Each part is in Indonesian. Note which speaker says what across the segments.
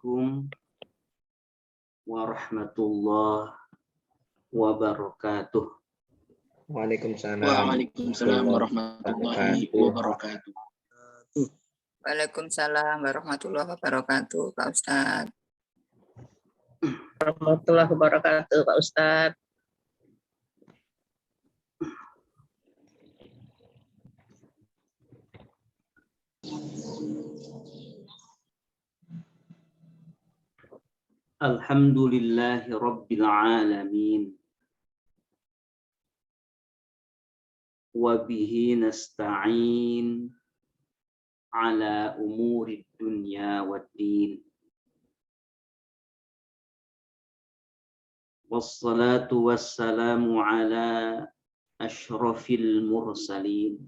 Speaker 1: Assalamualaikum warahmatullahi wabarakatuh.
Speaker 2: Waalaikumsalam warahmatullahi wabarakatuh.
Speaker 3: Waalaikumsalam warahmatullahi wabarakatuh, Pak Ustadz.
Speaker 4: Warahmatullahi wabarakatuh, Pak Ustadz.
Speaker 1: Alhamdulillahi Rabbil Alamin. Wabihi nasta'in ala umuri dunya waddin. Wassalatu wassalamu ala ashrafil mursalin.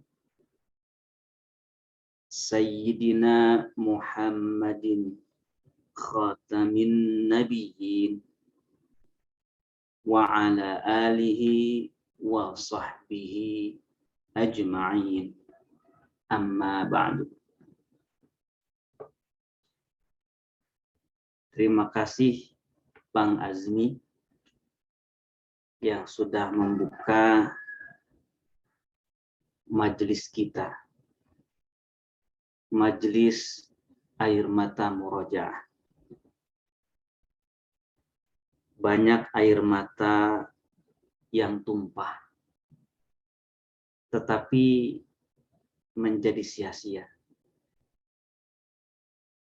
Speaker 1: Sayyidina Muhammadin khatamin nabiyyin wa ala alihi wa sahbihi ajma'in. Amma ba'du. Terima kasih Bang Azmi yang sudah membuka majelis kita, majelis air mata murojaah. Banyak air mata yang tumpah, tetapi menjadi sia-sia.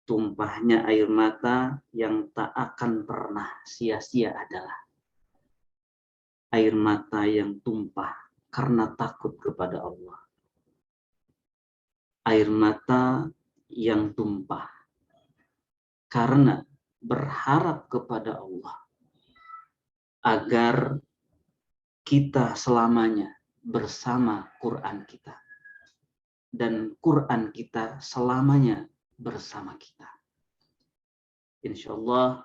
Speaker 1: Tumpahnya air mata yang tak akan pernah sia-sia adalah air mata yang tumpah karena takut kepada Allah. Air mata yang tumpah karena berharap kepada Allah agar kita selamanya bersama Quran kita dan Quran kita selamanya bersama kita. Insya Allah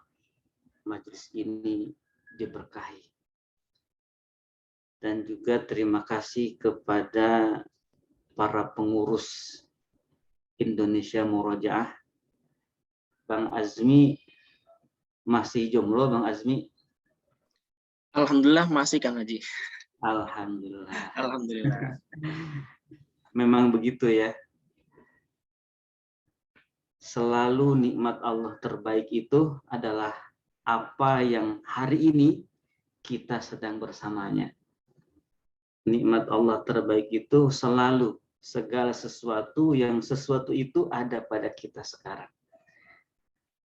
Speaker 1: majelis ini diberkahi. Dan juga terima kasih kepada para pengurus Indonesia Murojaah. Bang Azmi masih jomblo, Bang Azmi?
Speaker 2: Alhamdulillah masih Kang Haji.
Speaker 1: Alhamdulillah.
Speaker 2: Alhamdulillah.
Speaker 1: Memang begitu ya. Selalu nikmat Allah terbaik itu adalah apa yang hari ini kita sedang bersamanya. Nikmat Allah terbaik itu selalu segala sesuatu yang sesuatu itu ada pada kita sekarang.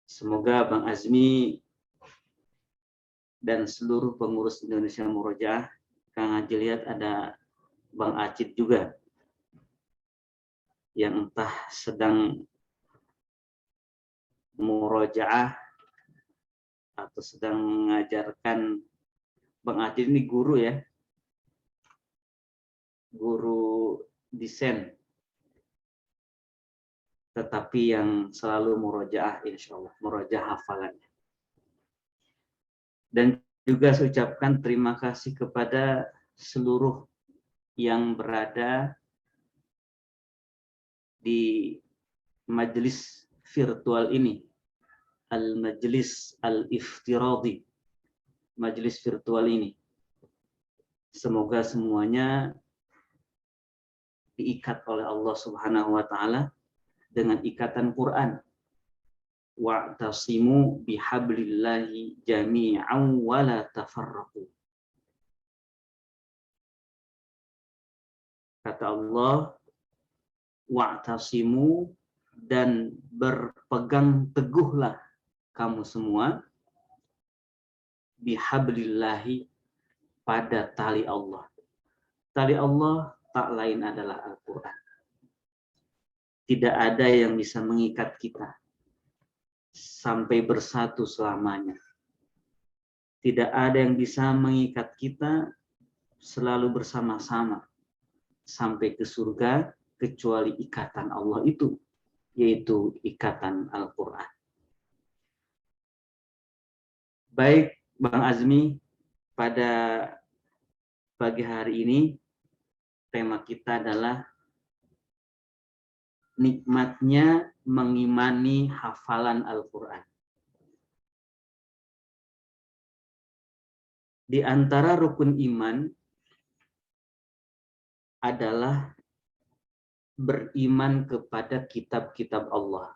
Speaker 1: Semoga Bang Azmi dan seluruh pengurus Indonesia Murojaah, Kang Haji lihat ada Bang Acid juga yang entah sedang murojaah atau sedang mengajarkan. Bang Acid ini guru ya, guru desain, tetapi yang selalu murojaah, insya Allah murojaah hafalannya. Dan juga saya ucapkan terima kasih kepada seluruh yang berada di majelis virtual ini, al-majlis al-iftiradi, majelis virtual ini. Semoga semuanya diikat oleh Allah Subhanahu wa taala dengan ikatan Quran. Wa'tasimu bihablillahi jami'an wa la tafarraqu. Kata Allah, wa'tasimu, dan berpegang teguhlah kamu semua bihablillahi, pada tali Allah. Tali Allah tak lain adalah Al-Quran. Tidak ada yang bisa mengikat kita sampai bersatu selamanya. Tidak ada yang bisa mengikat kita selalu bersama-sama sampai ke surga kecuali ikatan Allah itu, yaitu ikatan Al-Quran. Baik Bang Azmi, pada pagi hari ini tema kita adalah nikmatnya mengimani hafalan Al-Quran. Di antara rukun iman adalah beriman kepada kitab-kitab Allah.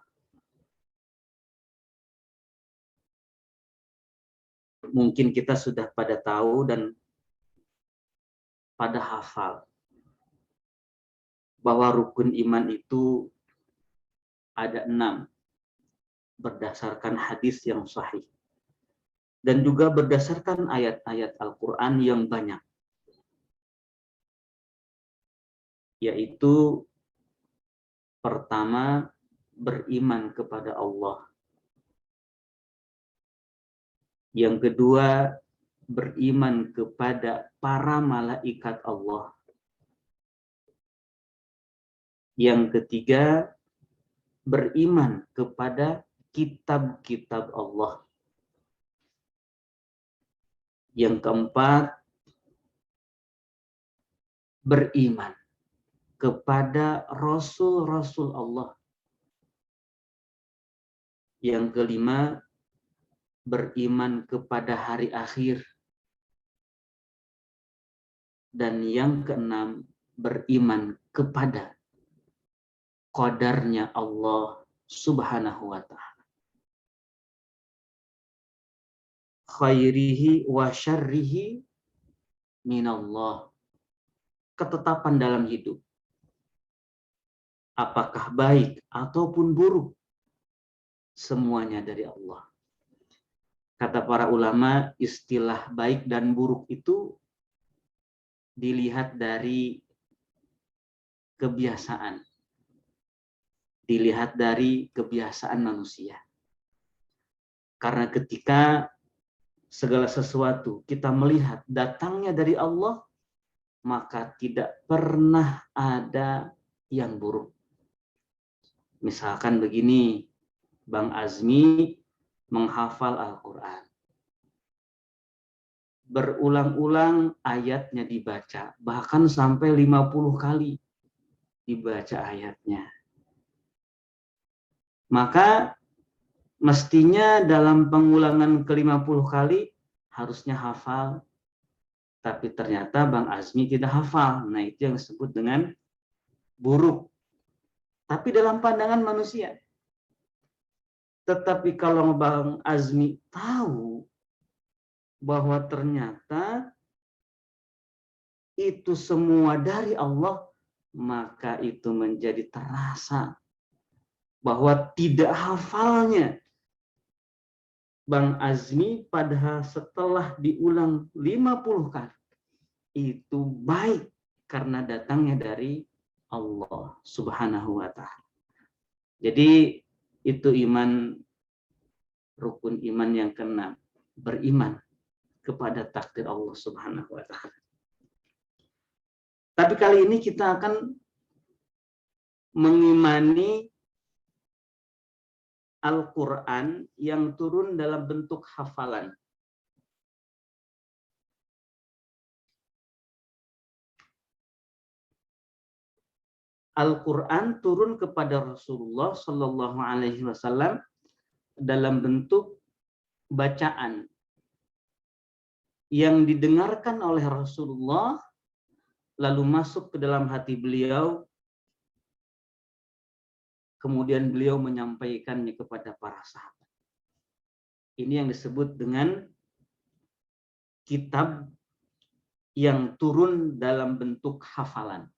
Speaker 1: Mungkin kita sudah pada tahu dan pada hafal bahwa rukun iman itu ada 6 berdasarkan hadis yang sahih dan juga berdasarkan ayat-ayat Al-Quran yang banyak, yaitu pertama, beriman kepada Allah. Yang kedua, beriman kepada para malaikat Allah. Yang ketiga, beriman kepada kitab-kitab Allah. Yang keempat, beriman kepada Rasul-Rasul Allah. Yang kelima, beriman kepada hari akhir. Dan yang keenam, beriman kepada qadarnya Allah Subhanahu wa ta'ala. Khairihi wa syarrihi minallah. Ketetapan dalam hidup, apakah baik ataupun buruk, semuanya dari Allah. Kata para ulama, istilah baik dan buruk itu dilihat dari kebiasaan. Dilihat dari kebiasaan manusia. Karena ketika segala sesuatu kita melihat datangnya dari Allah, maka tidak pernah ada yang buruk. Misalkan begini, Bang Azmi menghafal Al-Quran. Berulang-ulang ayatnya dibaca, bahkan sampai 50 kali dibaca ayatnya. Maka mestinya dalam pengulangan ke-50 kali harusnya hafal. Tapi ternyata Bang Azmi tidak hafal. Nah, itu yang disebut dengan buruk. Tapi dalam pandangan manusia. Tetapi kalau Bang Azmi tahu bahwa ternyata itu semua dari Allah, maka itu menjadi terasa bahwa tidak hafalnya Bang Azmi padahal setelah diulang 50 kali itu baik karena datangnya dari Allah Subhanahu wa ta'ala. Jadi itu iman, rukun iman yang keenam, beriman kepada takdir Allah Subhanahu wa ta'ala. Tapi kali ini kita akan mengimani Al-Quran yang turun dalam bentuk hafalan. Al-Quran turun kepada Rasulullah Shallallahu Alaihi Wasallam dalam bentuk bacaan yang didengarkan oleh Rasulullah, lalu masuk ke dalam hati beliau, kemudian beliau menyampaikannya kepada para sahabat. Ini yang disebut dengan kitab yang turun dalam bentuk hafalan.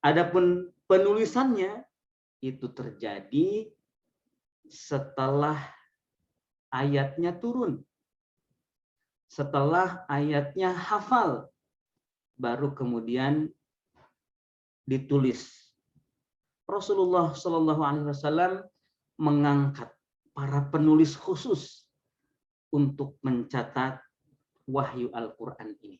Speaker 1: Adapun penulisannya itu terjadi setelah ayatnya turun. Setelah ayatnya hafal, baru kemudian ditulis. Rasulullah Shallallahu Alaihi Wasallam mengangkat para penulis khusus untuk mencatat wahyu Al-Quran ini.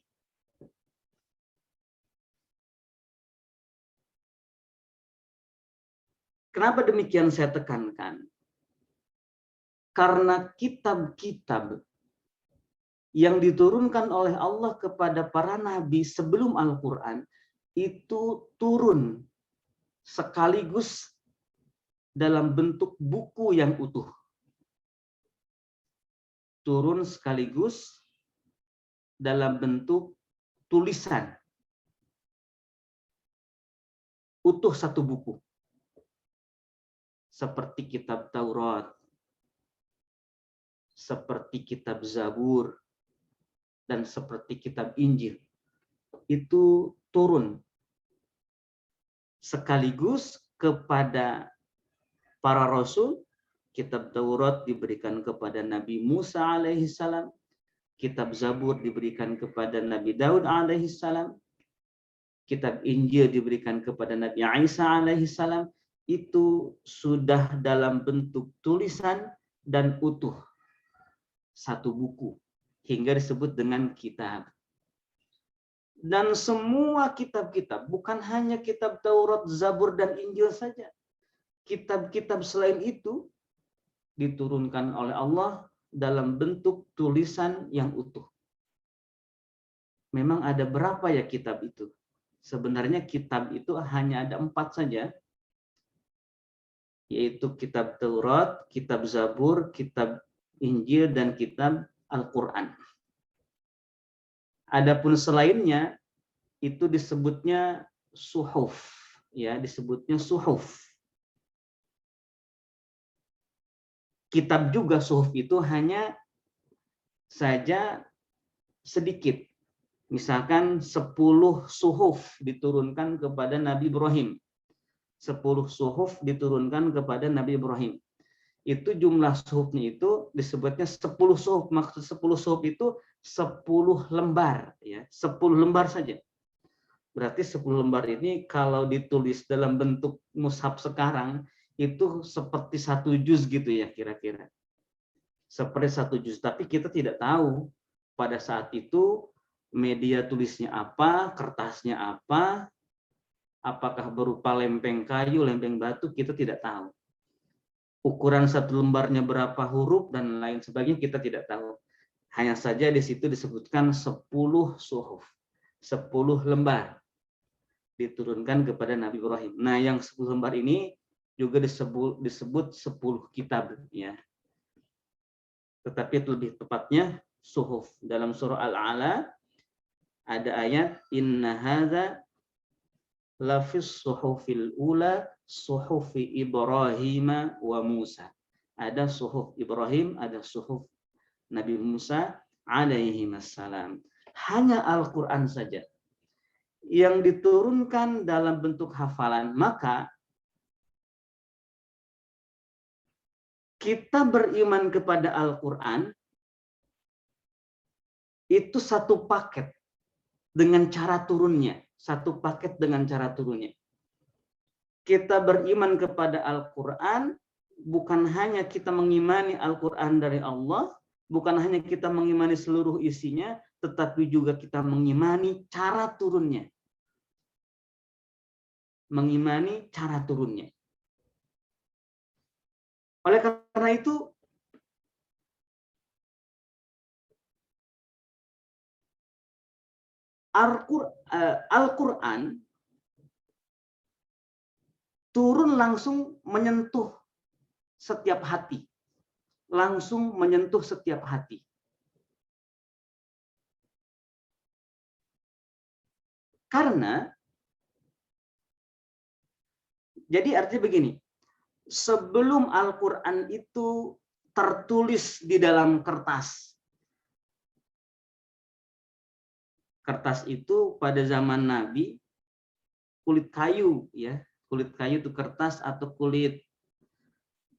Speaker 1: Kenapa demikian saya tekankan? Karena kitab-kitab yang diturunkan oleh Allah kepada para nabi sebelum Al-Quran itu turun sekaligus dalam bentuk buku yang utuh. turun sekaligus dalam bentuk tulisan, utuh satu buku, seperti kitab Taurat, seperti kitab Zabur, dan seperti kitab Injil. Itu turun sekaligus kepada para rasul. Kitab Taurat diberikan kepada Nabi Musa alaihissalam, kitab Zabur diberikan kepada Nabi Daud alaihissalam, kitab Injil diberikan kepada Nabi Isa alaihissalam. Itu sudah dalam bentuk tulisan dan utuh, satu buku, hingga disebut dengan kitab. Dan semua kitab-kitab, bukan hanya kitab Taurat, Zabur, dan Injil saja, kitab-kitab selain itu diturunkan oleh Allah dalam bentuk tulisan yang utuh. Memang ada berapa ya kitab itu? Sebenarnya kitab itu hanya ada 4 saja, yaitu kitab Taurat, kitab Zabur, kitab Injil, dan kitab Al-Quran. Adapun selainnya itu disebutnya suhuf, ya, disebutnya suhuf. Kitab juga suhuf itu hanya saja sedikit. Misalkan 10 suhuf diturunkan kepada Nabi Ibrahim. 10 suhuf diturunkan kepada Nabi Ibrahim. Itu jumlah suhufnya itu disebutnya 10 suhuf. Maksud 10 suhuf itu 10 lembar, ya, 10 lembar saja. Berarti 10 lembar ini kalau ditulis dalam bentuk mushaf sekarang itu seperti 1 juz gitu ya, kira-kira. Seperti 1 juz. Tapi kita tidak tahu pada saat itu media tulisnya apa, kertasnya apa, apakah berupa lempeng kayu, lempeng batu, kita tidak tahu. Ukuran 1 lembarnya berapa huruf dan lain sebagainya kita tidak tahu. Hanya saja di situ disebutkan 10 suhuf, 10 lembar diturunkan kepada Nabi Ibrahim. Nah, yang 10 lembar ini juga disebut 10 kitab, ya. Tetapi lebih tepatnya suhuf. Dalam surah Al-A'la ada ayat inna hadza lafis suhufil ula suhufi Ibrahim wa Musa. Ada suhuf Ibrahim, ada suhuf Nabi Musa alaihi wassalam. Hanya Al-Quran saja yang diturunkan dalam bentuk hafalan. Maka kita beriman kepada Al-Quran itu satu paket dengan cara turunnya. Satu paket dengan cara turunnya. Kita beriman kepada Al-Quran bukan hanya kita mengimani Al-Quran dari Allah, bukan hanya kita mengimani seluruh isinya, tetapi juga kita mengimani cara turunnya. Mengimani cara turunnya. Oleh karena itu, Al-Quran turun langsung menyentuh setiap hati. Langsung menyentuh setiap hati. Karena, jadi artinya begini, sebelum Al-Quran itu tertulis di dalam kertas. Kertas itu pada zaman Nabi kulit kayu, ya, kulit kayu itu kertas atau kulit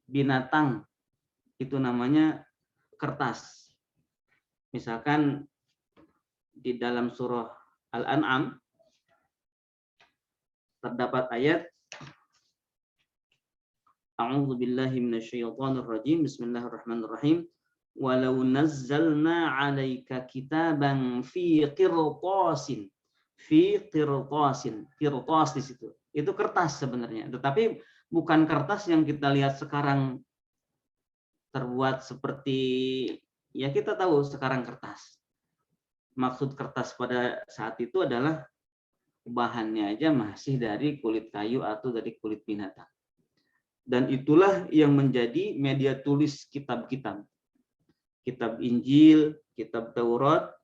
Speaker 1: binatang itu namanya kertas. Misalkan di dalam surah Al-An'am terdapat ayat A'udzu billahi minasyaitonir rajim. Bismillahirrahmanirrahim. Walau nazzalna 'alaika kitaban fi qirtasin. Fi qirtasin. Qirtas di situ. Itu kertas sebenarnya. Tetapi bukan kertas yang kita lihat sekarang terbuat seperti, ya kita tahu sekarang kertas. Maksud kertas pada saat itu adalah bahannya aja masih dari kulit kayu atau dari kulit binatang. Dan itulah yang menjadi media tulis kitab-kitab. kitab Injil, kitab Taurat,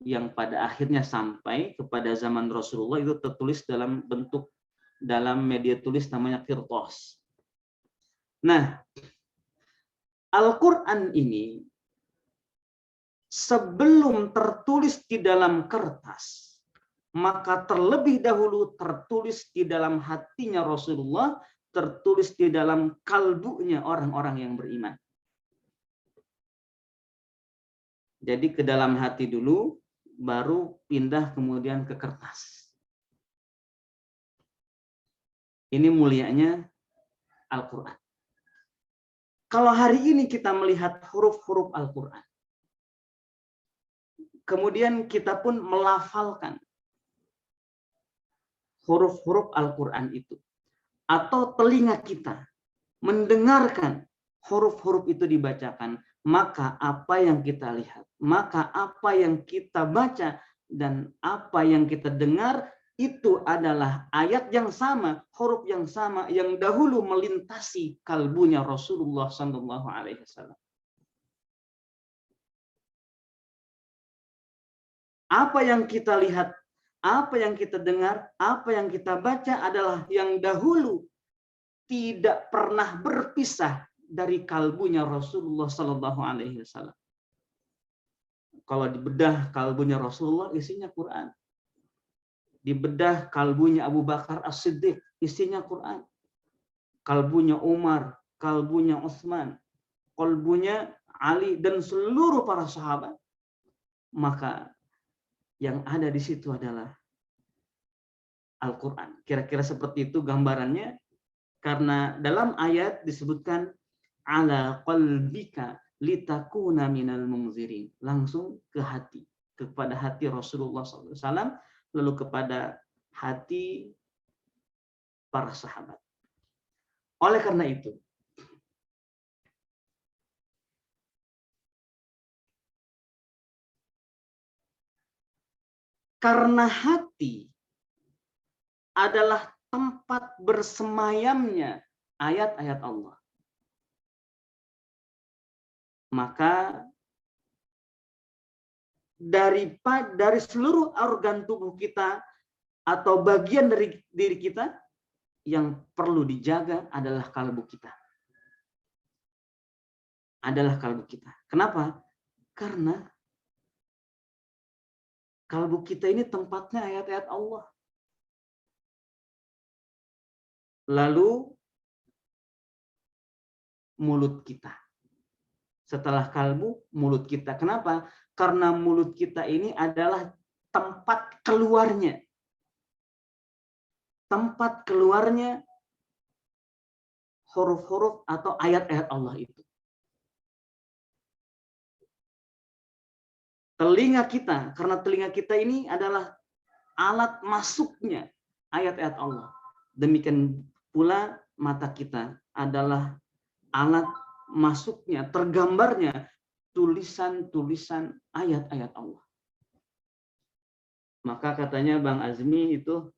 Speaker 1: yang pada akhirnya sampai kepada zaman Rasulullah itu tertulis dalam media tulis namanya Qirtos. Nah, Al-Quran ini sebelum tertulis di dalam kertas, maka terlebih dahulu tertulis di dalam hatinya Rasulullah, tertulis di dalam kalbunya orang-orang yang beriman. Jadi ke dalam hati dulu, baru pindah kemudian ke kertas. Ini mulianya Al-Quran. Kalau hari ini kita melihat huruf-huruf Al-Quran, kemudian kita pun melafalkan huruf-huruf Al-Quran itu, atau telinga kita mendengarkan huruf-huruf itu dibacakan, maka apa yang kita lihat, maka apa yang kita baca, dan apa yang kita dengar itu adalah ayat yang sama, huruf yang sama yang dahulu melintasi kalbunya Rasulullah SAW. Apa yang kita lihat, apa yang kita dengar, apa yang kita baca adalah yang dahulu tidak pernah berpisah dari kalbunya Rasulullah SAW. Kalau dibedah kalbunya Rasulullah, isinya Quran. Dibedah kalbunya Abu Bakar As-Siddiq, isinya Quran. Kalbunya Umar, kalbunya Utsman, kalbunya Ali dan seluruh para sahabat, maka yang ada di situ adalah Al-Quran. Kira-kira seperti itu gambarannya, karena dalam ayat disebutkan ala qalbika litakuna minal munzirin, langsung ke hati, kepada hati Rasulullah SAW, lalu kepada hati para sahabat. Oleh karena itu, karena hati adalah tempat bersemayamnya ayat-ayat Allah, maka dari seluruh organ tubuh kita atau bagian dari diri kita, yang perlu dijaga adalah kalbu kita. Adalah kalbu kita. Kenapa? Karena kalbu kita ini tempatnya ayat-ayat Allah. Lalu mulut kita. Setelah kalbu, mulut kita. Kenapa? Karena mulut kita ini adalah tempat keluarnya. Tempat keluarnya huruf-huruf atau ayat-ayat Allah itu. Telinga kita, karena telinga kita ini adalah alat masuknya ayat-ayat Allah. Demikian pula mata kita adalah alat masuknya, tergambarnya tulisan-tulisan ayat-ayat Allah. Maka katanya Bang Azmi itu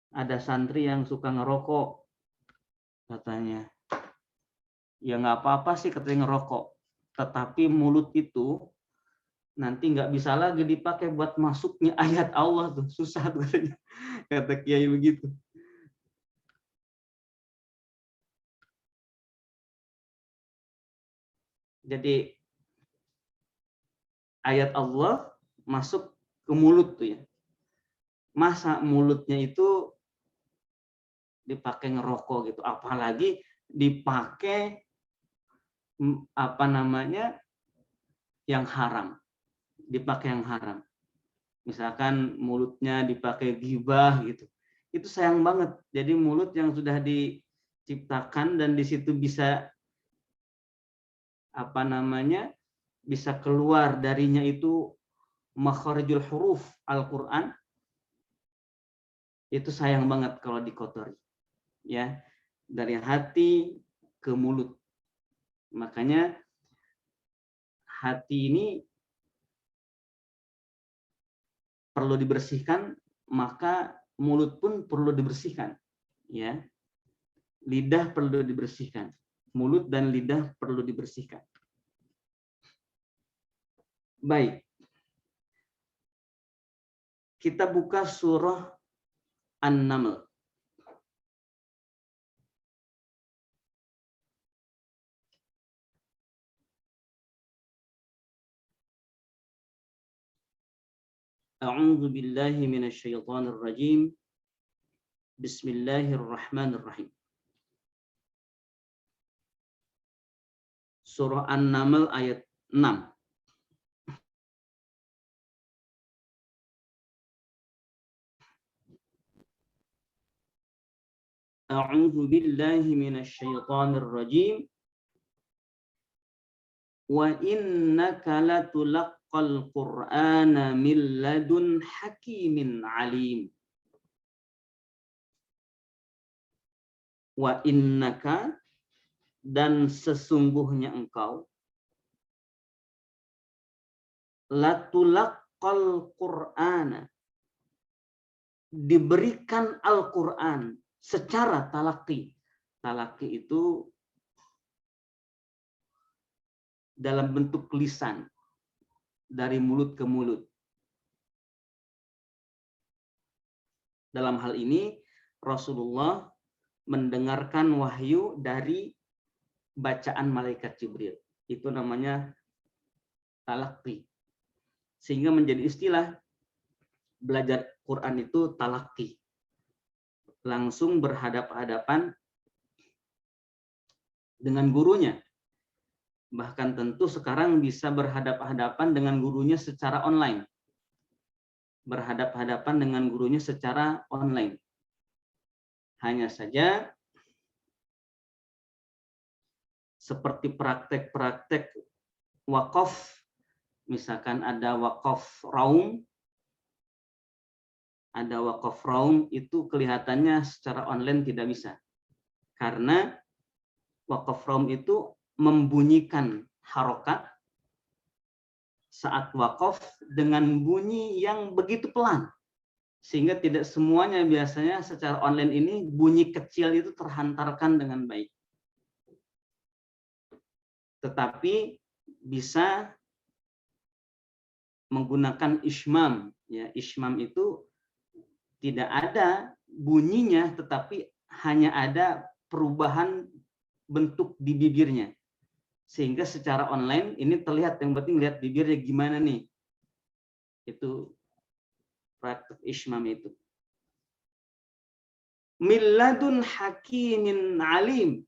Speaker 1: ada santri yang suka ngerokok, katanya. Ya nggak apa-apa sih katanya ngerokok, tetapi mulut itu nanti nggak bisa lagi dipakai buat masuknya ayat Allah tuh, susah tuh katanya. Kata Kiai begitu. Jadi ayat Allah masuk ke mulut tuh ya. Masa mulutnya itu dipakai ngerokok gitu, apalagi dipakai yang haram, dipakai yang haram. Misalkan mulutnya dipakai ghibah gitu, itu sayang banget. Jadi mulut yang sudah diciptakan dan di situ bisa bisa keluar darinya itu makharijul huruf Al-Quran, itu sayang banget kalau dikotori. Ya, dari hati ke mulut. Makanya hati ini perlu dibersihkan, maka mulut pun perlu dibersihkan. Ya, lidah perlu dibersihkan, mulut dan lidah perlu dibersihkan. Baik. Kita buka surah An-Naml. A'udzu billahi minasyaitonir rajim. Bismillahirrahmanirrahim. Surah An-Naml ayat 6. A'udzu billahi minasyaitonir rajim. Wa innaka latulaqqal Qur'ana min ladun hakimin alim. Wa innaka, dan sesungguhnya engkau, latulaqqal Qur'ana, diberikan Al-Qur'an secara talaqi. Talaqi itu dalam bentuk lisan, dari mulut ke mulut. Dalam hal ini Rasulullah mendengarkan wahyu dari bacaan malaikat Jibril. Itu namanya talaqi. Sehingga menjadi istilah belajar Quran itu talaqi. Langsung berhadap-hadapan dengan gurunya. Bahkan tentu sekarang bisa berhadap-hadapan dengan gurunya secara online. Berhadap-hadapan dengan gurunya secara online. Hanya saja seperti praktek-praktek wakaf, misalkan ada wakaf raum, itu kelihatannya secara online tidak bisa. Karena wakaf raum itu membunyikan harokat saat wakaf dengan bunyi yang begitu pelan. Sehingga tidak semuanya biasanya secara online ini bunyi kecil itu terhantarkan dengan baik. Tetapi bisa menggunakan ismam. Ya, ismam itu tidak ada bunyinya, tetapi hanya ada perubahan bentuk di bibirnya. Sehingga secara online ini terlihat, yang penting lihat bibirnya gimana nih. Itu praktek ismam itu. Milladun hakimin alim.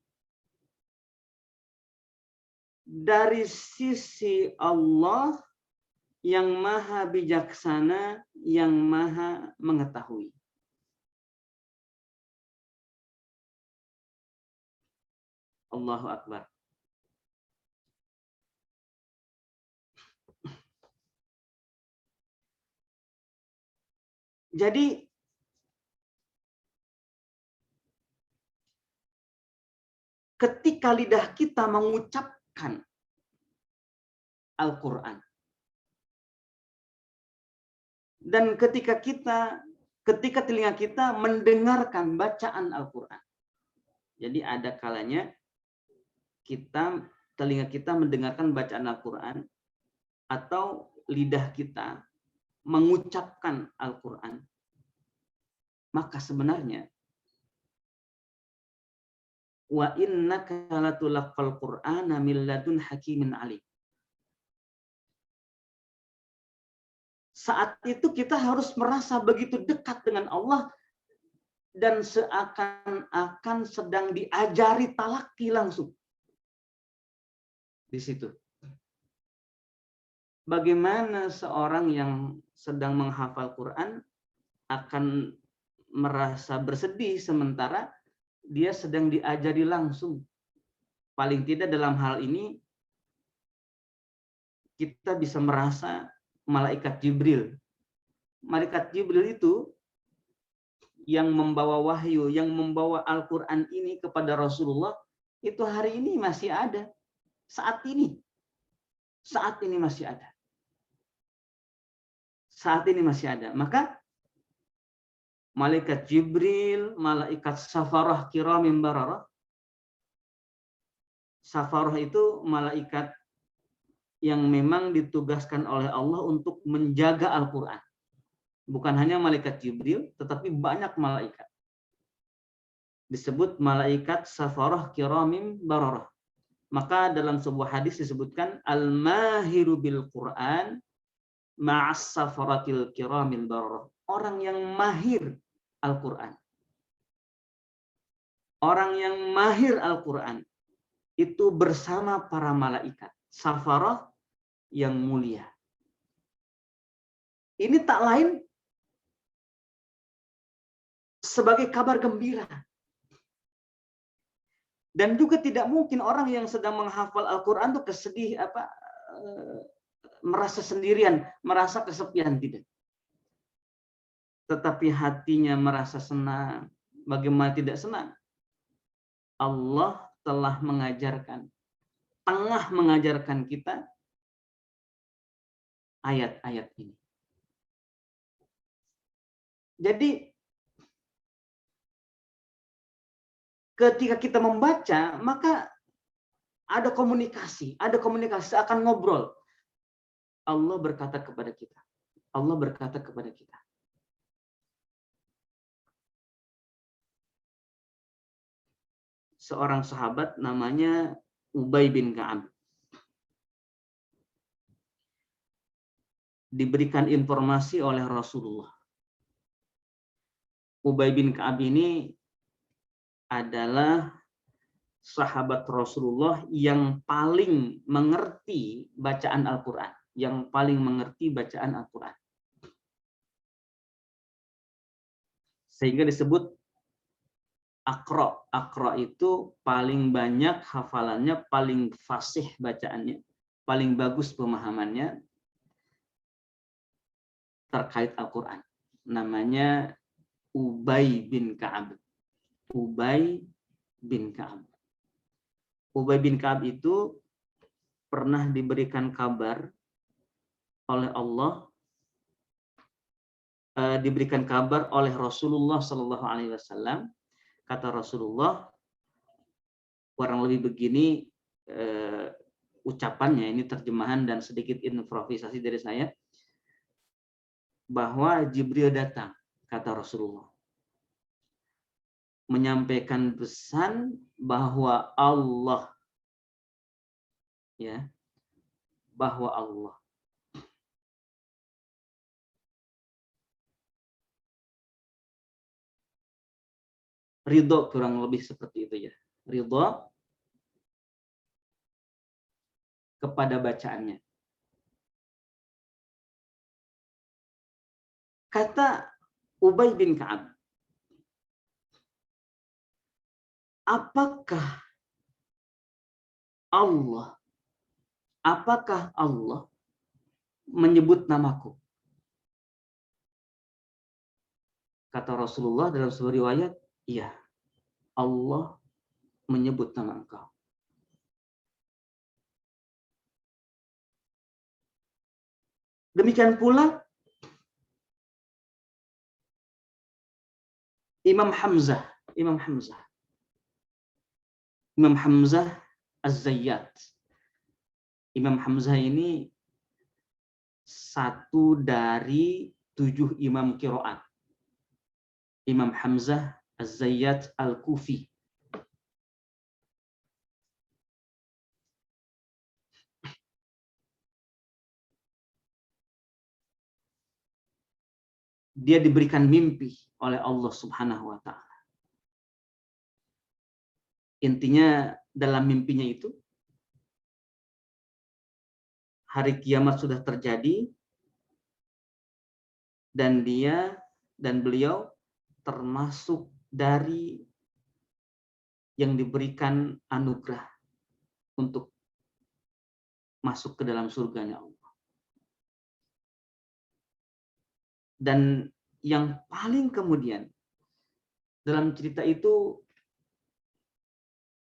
Speaker 1: Dari sisi Allah yang maha bijaksana, yang maha mengetahui. Allahu Akbar. Jadi ketika lidah kita mengucapkan Al-Quran, dan ketika telinga kita mendengarkan bacaan Al-Quran. Jadi ada kalanya telinga kita mendengarkan bacaan Al-Quran, atau lidah kita mengucapkan Al-Quran. Maka sebenarnya wa innaka latulaqqal Qur'ana min ladun hakimin alim. Saat itu kita harus merasa begitu dekat dengan Allah dan seakan-akan sedang diajari talaqi langsung. Di situ. Bagaimana seorang yang sedang menghafal Quran akan merasa bersedih sementara dia sedang diajari langsung. Paling tidak dalam hal ini kita bisa merasa malaikat Jibril. Malaikat Jibril itu yang membawa wahyu, yang membawa Al-Quran ini kepada Rasulullah, itu hari ini masih ada. Saat ini masih ada. Saat ini masih ada. Maka malaikat Jibril, malaikat Safarah Kiramim Bararah. Safarah itu malaikat yang memang ditugaskan oleh Allah untuk menjaga Al-Quran. Bukan hanya malaikat Jibril, tetapi banyak malaikat. Disebut malaikat safarah kiramim bararah. Maka dalam sebuah hadis disebutkan al-mahiru bil Quran ma'as safaratil kiramil bararah. Orang yang mahir Al-Quran. Orang yang mahir Al-Quran itu bersama para malaikat. Safarah yang mulia. Ini tak lain sebagai kabar gembira. Dan juga tidak mungkin orang yang sedang menghafal Al-Quran itu kesedih merasa sendirian, merasa kesepian, tidak. Tetapi hatinya merasa senang. Bagaimana tidak senang? Allah telah tengah mengajarkan kita ayat-ayat ini. Jadi ketika kita membaca, maka ada komunikasi, akan ngobrol. Allah berkata kepada kita. Seorang sahabat namanya Ubay bin Ka'ab. Diberikan informasi oleh Rasulullah. Ubay bin Ka'ab ini adalah sahabat Rasulullah yang paling mengerti bacaan Al-Quran. Sehingga disebut Aqra. Aqra itu paling banyak hafalannya, paling fasih bacaannya, paling bagus pemahamannya terkait Al-Quran. Namanya Ubay bin Ka'ab. Ubay bin Ka'ab itu pernah diberikan kabar oleh Allah, diberikan kabar oleh Rasulullah Shallallahu Alaihi Wasallam. Kata Rasulullah, kurang lebih begini ucapannya, ini terjemahan dan sedikit improvisasi dari saya, bahwa Jibril datang, kata Rasulullah, menyampaikan pesan bahwa Allah ridho, kurang lebih seperti itu ya, ridho kepada bacaannya. Kata Ubay bin Ka'ab, apakah Allah menyebut namaku? Kata Rasulullah dalam sebuah riwayat, iya, Allah menyebut nama engkau. Demikian pula Imam Hamzah Az-Zayyat. Imam Hamzah ini satu dari 7 imam qiraat. Imam Hamzah Az-Zayyat Al-Kufi. Dia diberikan mimpi oleh Allah Subhanahu wa Ta'ala. Intinya dalam mimpinya itu, hari kiamat sudah terjadi dan dia dan beliau termasuk dari yang diberikan anugerah untuk masuk ke dalam surganya Allah. Dan yang paling kemudian dalam cerita itu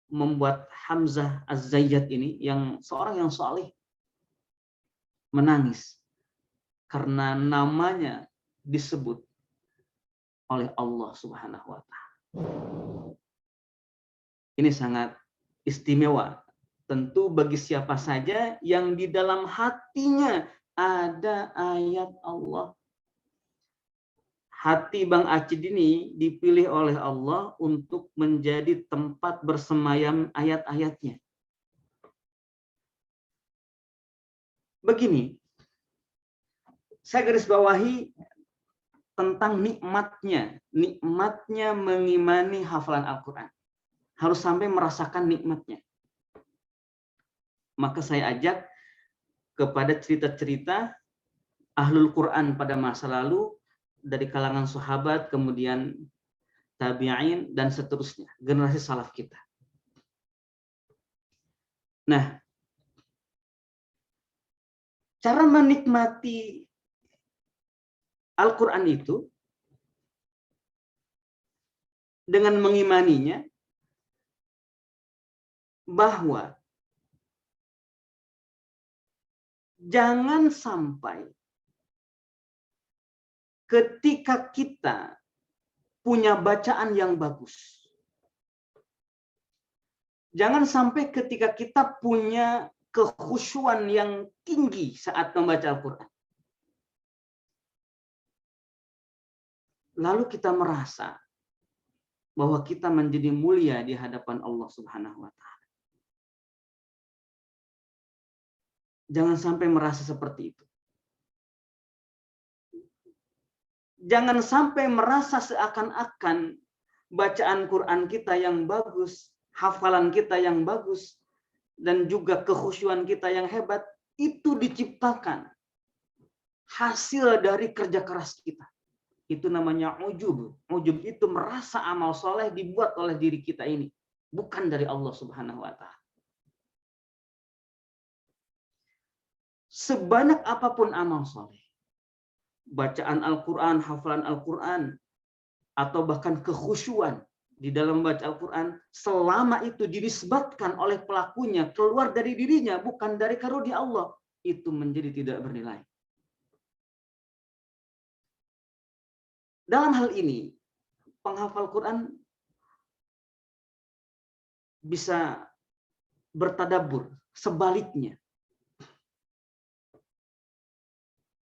Speaker 1: membuat Hamzah Az-Zayyat ini, yang seorang yang saleh, menangis karena namanya disebut oleh Allah Subhanahu wa Ta'ala. Ini sangat istimewa Tentu bagi siapa saja yang di dalam hatinya ada ayat Allah. Hati Bang Acid ini dipilih oleh Allah untuk menjadi tempat bersemayam ayat-ayatnya. Begini, saya garis bawahi tentang nikmatnya mengimani hafalan Al-Quran. Harus sampai merasakan nikmatnya. Maka saya ajak kepada cerita-cerita Ahlul Quran pada masa lalu, dari kalangan sahabat, kemudian tabi'in, dan seterusnya, generasi salaf kita. Nah, cara menikmati Al-Quran itu dengan mengimaninya, bahwa jangan sampai ketika kita punya bacaan yang bagus, jangan sampai ketika kita punya kekhusyuan yang tinggi saat membaca Al-Quran, lalu kita merasa bahwa kita menjadi mulia di hadapan Allah Subhanahu wa Ta'ala. Jangan sampai merasa seperti itu. Jangan sampai merasa seakan-akan bacaan Quran kita yang bagus, hafalan kita yang bagus, dan juga kekhusyuan kita yang hebat, itu diciptakan hasil dari kerja keras kita. Itu namanya ujub. Ujub itu merasa amal soleh dibuat oleh diri kita ini, bukan dari Allah Subhanahu wa Ta'ala. Sebanyak apapun amal soleh, bacaan Al-Quran, hafalan Al-Quran, atau bahkan kekhusyuan di dalam baca Al-Quran, selama itu dinisbatkan oleh pelakunya keluar dari dirinya, bukan dari karunia Allah, itu menjadi tidak bernilai. Dalam hal ini, penghafal Quran bisa bertadabbur.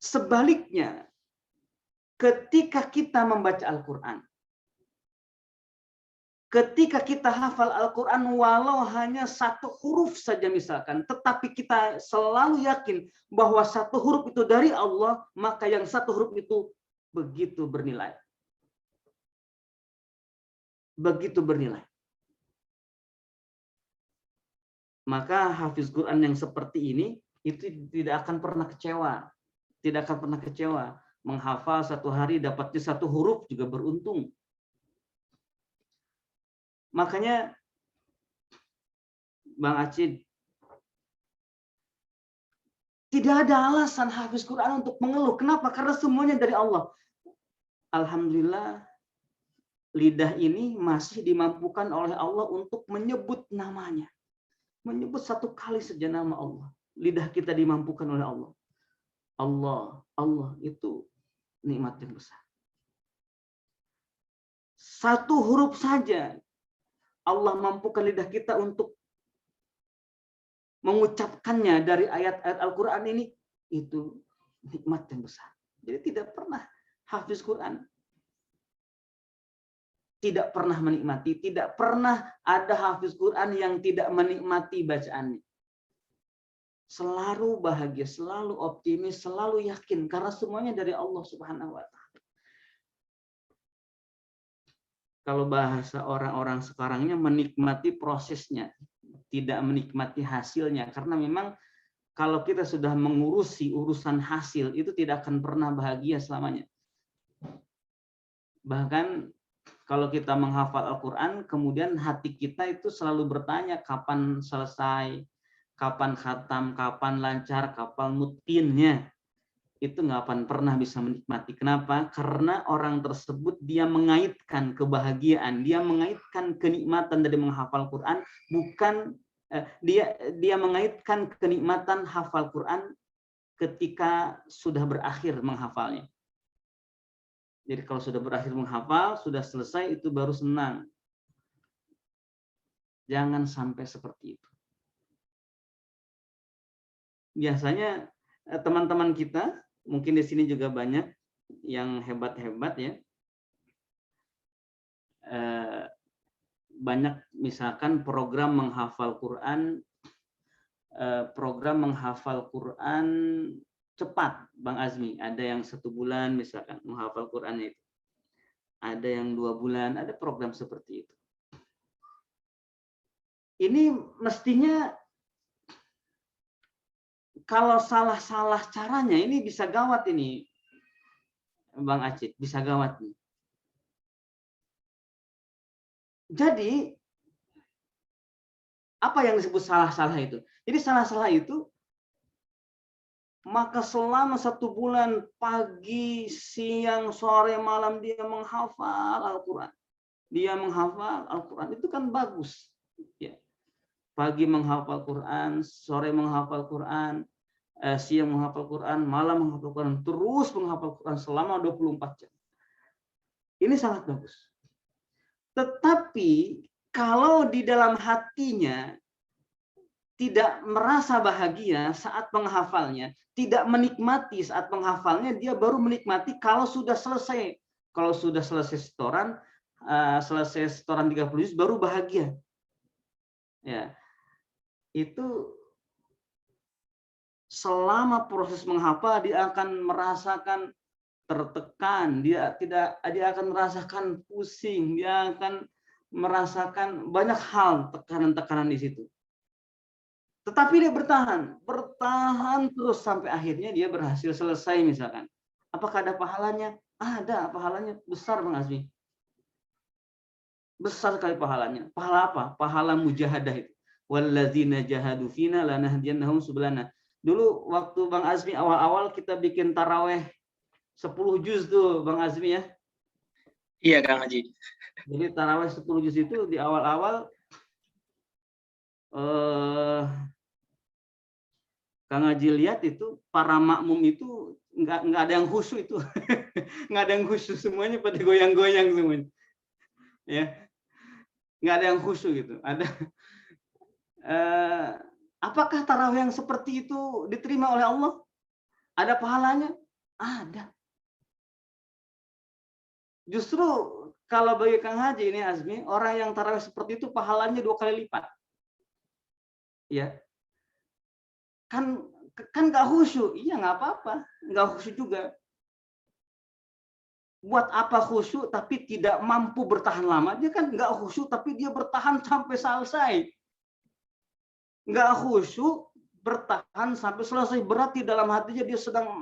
Speaker 1: Sebaliknya, ketika kita membaca Al-Quran, ketika kita hafal Al-Quran walau hanya satu huruf saja misalkan, tetapi kita selalu yakin bahwa satu huruf itu dari Allah, maka yang satu huruf itu begitu bernilai. Begitu bernilai. Maka hafiz Quran yang seperti ini itu tidak akan pernah kecewa. Tidak akan pernah kecewa. Menghafal satu hari dapatnya satu huruf juga beruntung. Makanya Bang Acid, tidak ada alasan hafiz Quran untuk mengeluh. Kenapa? Karena semuanya dari Allah. Alhamdulillah, lidah ini masih dimampukan oleh Allah untuk menyebut namanya. Menyebut satu kali saja nama Allah. Lidah kita dimampukan oleh Allah. Allah itu nikmat yang besar. Satu huruf saja Allah mampukan lidah kita untuk mengucapkannya dari ayat-ayat Al-Quran ini, itu nikmat yang besar. Jadi tidak pernah hafiz Quran tidak pernah menikmati, tidak pernah ada hafiz Quran yang tidak menikmati bacaannya. Selalu bahagia, selalu optimis, selalu yakin, karena semuanya dari Allah Subhanahu wa Ta'ala. Kalau bahasa orang-orang sekarangnya, menikmati prosesnya, tidak menikmati hasilnya. Karena memang kalau kita sudah mengurusi urusan hasil, itu tidak akan pernah bahagia selamanya. Bahkan kalau kita menghafal Al-Quran, kemudian hati kita itu selalu bertanya, kapan selesai, kapan khatam, kapan lancar, kapan mutqinnya. Itu nggak akan pernah bisa menikmati. Kenapa? Karena orang tersebut dia mengaitkan kebahagiaan, dia mengaitkan kenikmatan dari menghafal Quran, bukan dia mengaitkan kenikmatan hafal Quran ketika sudah berakhir menghafalnya. Jadi kalau sudah berakhir menghafal, sudah selesai, itu baru senang. Jangan sampai seperti itu. biasanya teman-teman kita, mungkin di sini juga banyak yang hebat-hebat ya. Banyak misalkan program menghafal Quran cepat, Bang Azmi. Ada yang 1 bulan misalkan menghafal Qurannya itu. Ada yang 2 bulan, ada program seperti itu. Ini mestinya kalau salah-salah caranya ini bisa gawat ini, Bang Acit, bisa gawat nih. Jadi apa yang disebut salah-salah itu? Jadi salah-salah itu maka selama 1 bulan pagi, siang, sore, malam dia menghafal Al-Quran. Dia menghafal Al-Quran itu kan bagus. Ya. Pagi menghafal Quran, sore menghafal Quran, siang menghafal Quran, malam menghafal Quran, terus menghafal Quran selama 24 jam. Ini sangat bagus. Tetapi kalau di dalam hatinya tidak merasa bahagia saat menghafalnya, tidak menikmati saat menghafalnya, dia baru menikmati kalau sudah selesai. Kalau sudah selesai setoran 30 juz baru bahagia. Ya. Itu selama proses menghafal dia akan merasakan tertekan, dia akan merasakan pusing, dia akan merasakan banyak hal tekanan-tekanan di situ. Tetapi dia bertahan terus sampai akhirnya dia berhasil selesai misalkan. Apakah ada pahalanya? Ada pahalanya, besar Bang Azmi. Besar sekali pahalanya. Pahala apa? Pahala mujahadah itu. Walladzina jahadu fina lanahdiyannahum subulana. Dulu waktu Bang Azmi awal-awal kita bikin taraweh 10 juz tuh Bang Azmi ya.
Speaker 2: Iya Kang Haji.
Speaker 1: Jadi taraweh 10 juz itu di awal-awal Kang Haji lihat itu para makmum itu nggak ada yang khusyuk itu. Nggak ada yang khusyuk, semuanya pada goyang-goyang semuanya. Ya. Nggak ada yang khusyuk gitu. Ada apakah tarawih yang seperti itu diterima oleh Allah? Ada pahalanya? Ada. Justru kalau bagi Kang Haji ini Azmi, orang yang tarawih seperti itu pahalanya 2 kali lipat. Ya. Kan nggak khusyuk. Iya, nggak apa-apa. Nggak khusyuk juga. Buat apa khusyuk tapi tidak mampu bertahan lama? Dia kan nggak khusyuk tapi dia bertahan sampai selesai. Nggak khusyuk, bertahan sampai selesai. Berarti dalam hatinya dia sedang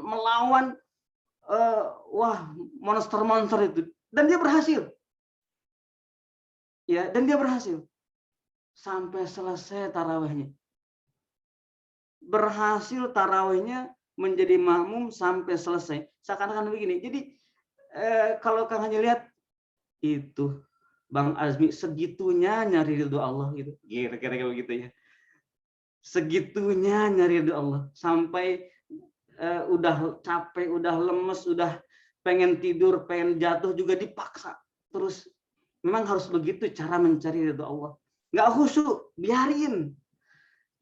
Speaker 1: melawan monster-monster itu. Dan dia berhasil. Ya, dan dia berhasil. Sampai selesai tarawihnya. Berhasil tarawihnya menjadi makmum sampai selesai. Seakan-akan begini. Jadi kalau Kang hanya lihat itu Bang Azmi segitunya nyari ridho Allah gitu. Kira-kira begitu ya. Segitunya nyari ridho Allah sampai udah capek, udah lemes, udah pengen tidur, pengen jatuh juga dipaksa. Terus memang harus begitu cara mencari ridho Allah. Nggak khusyuk, biarin.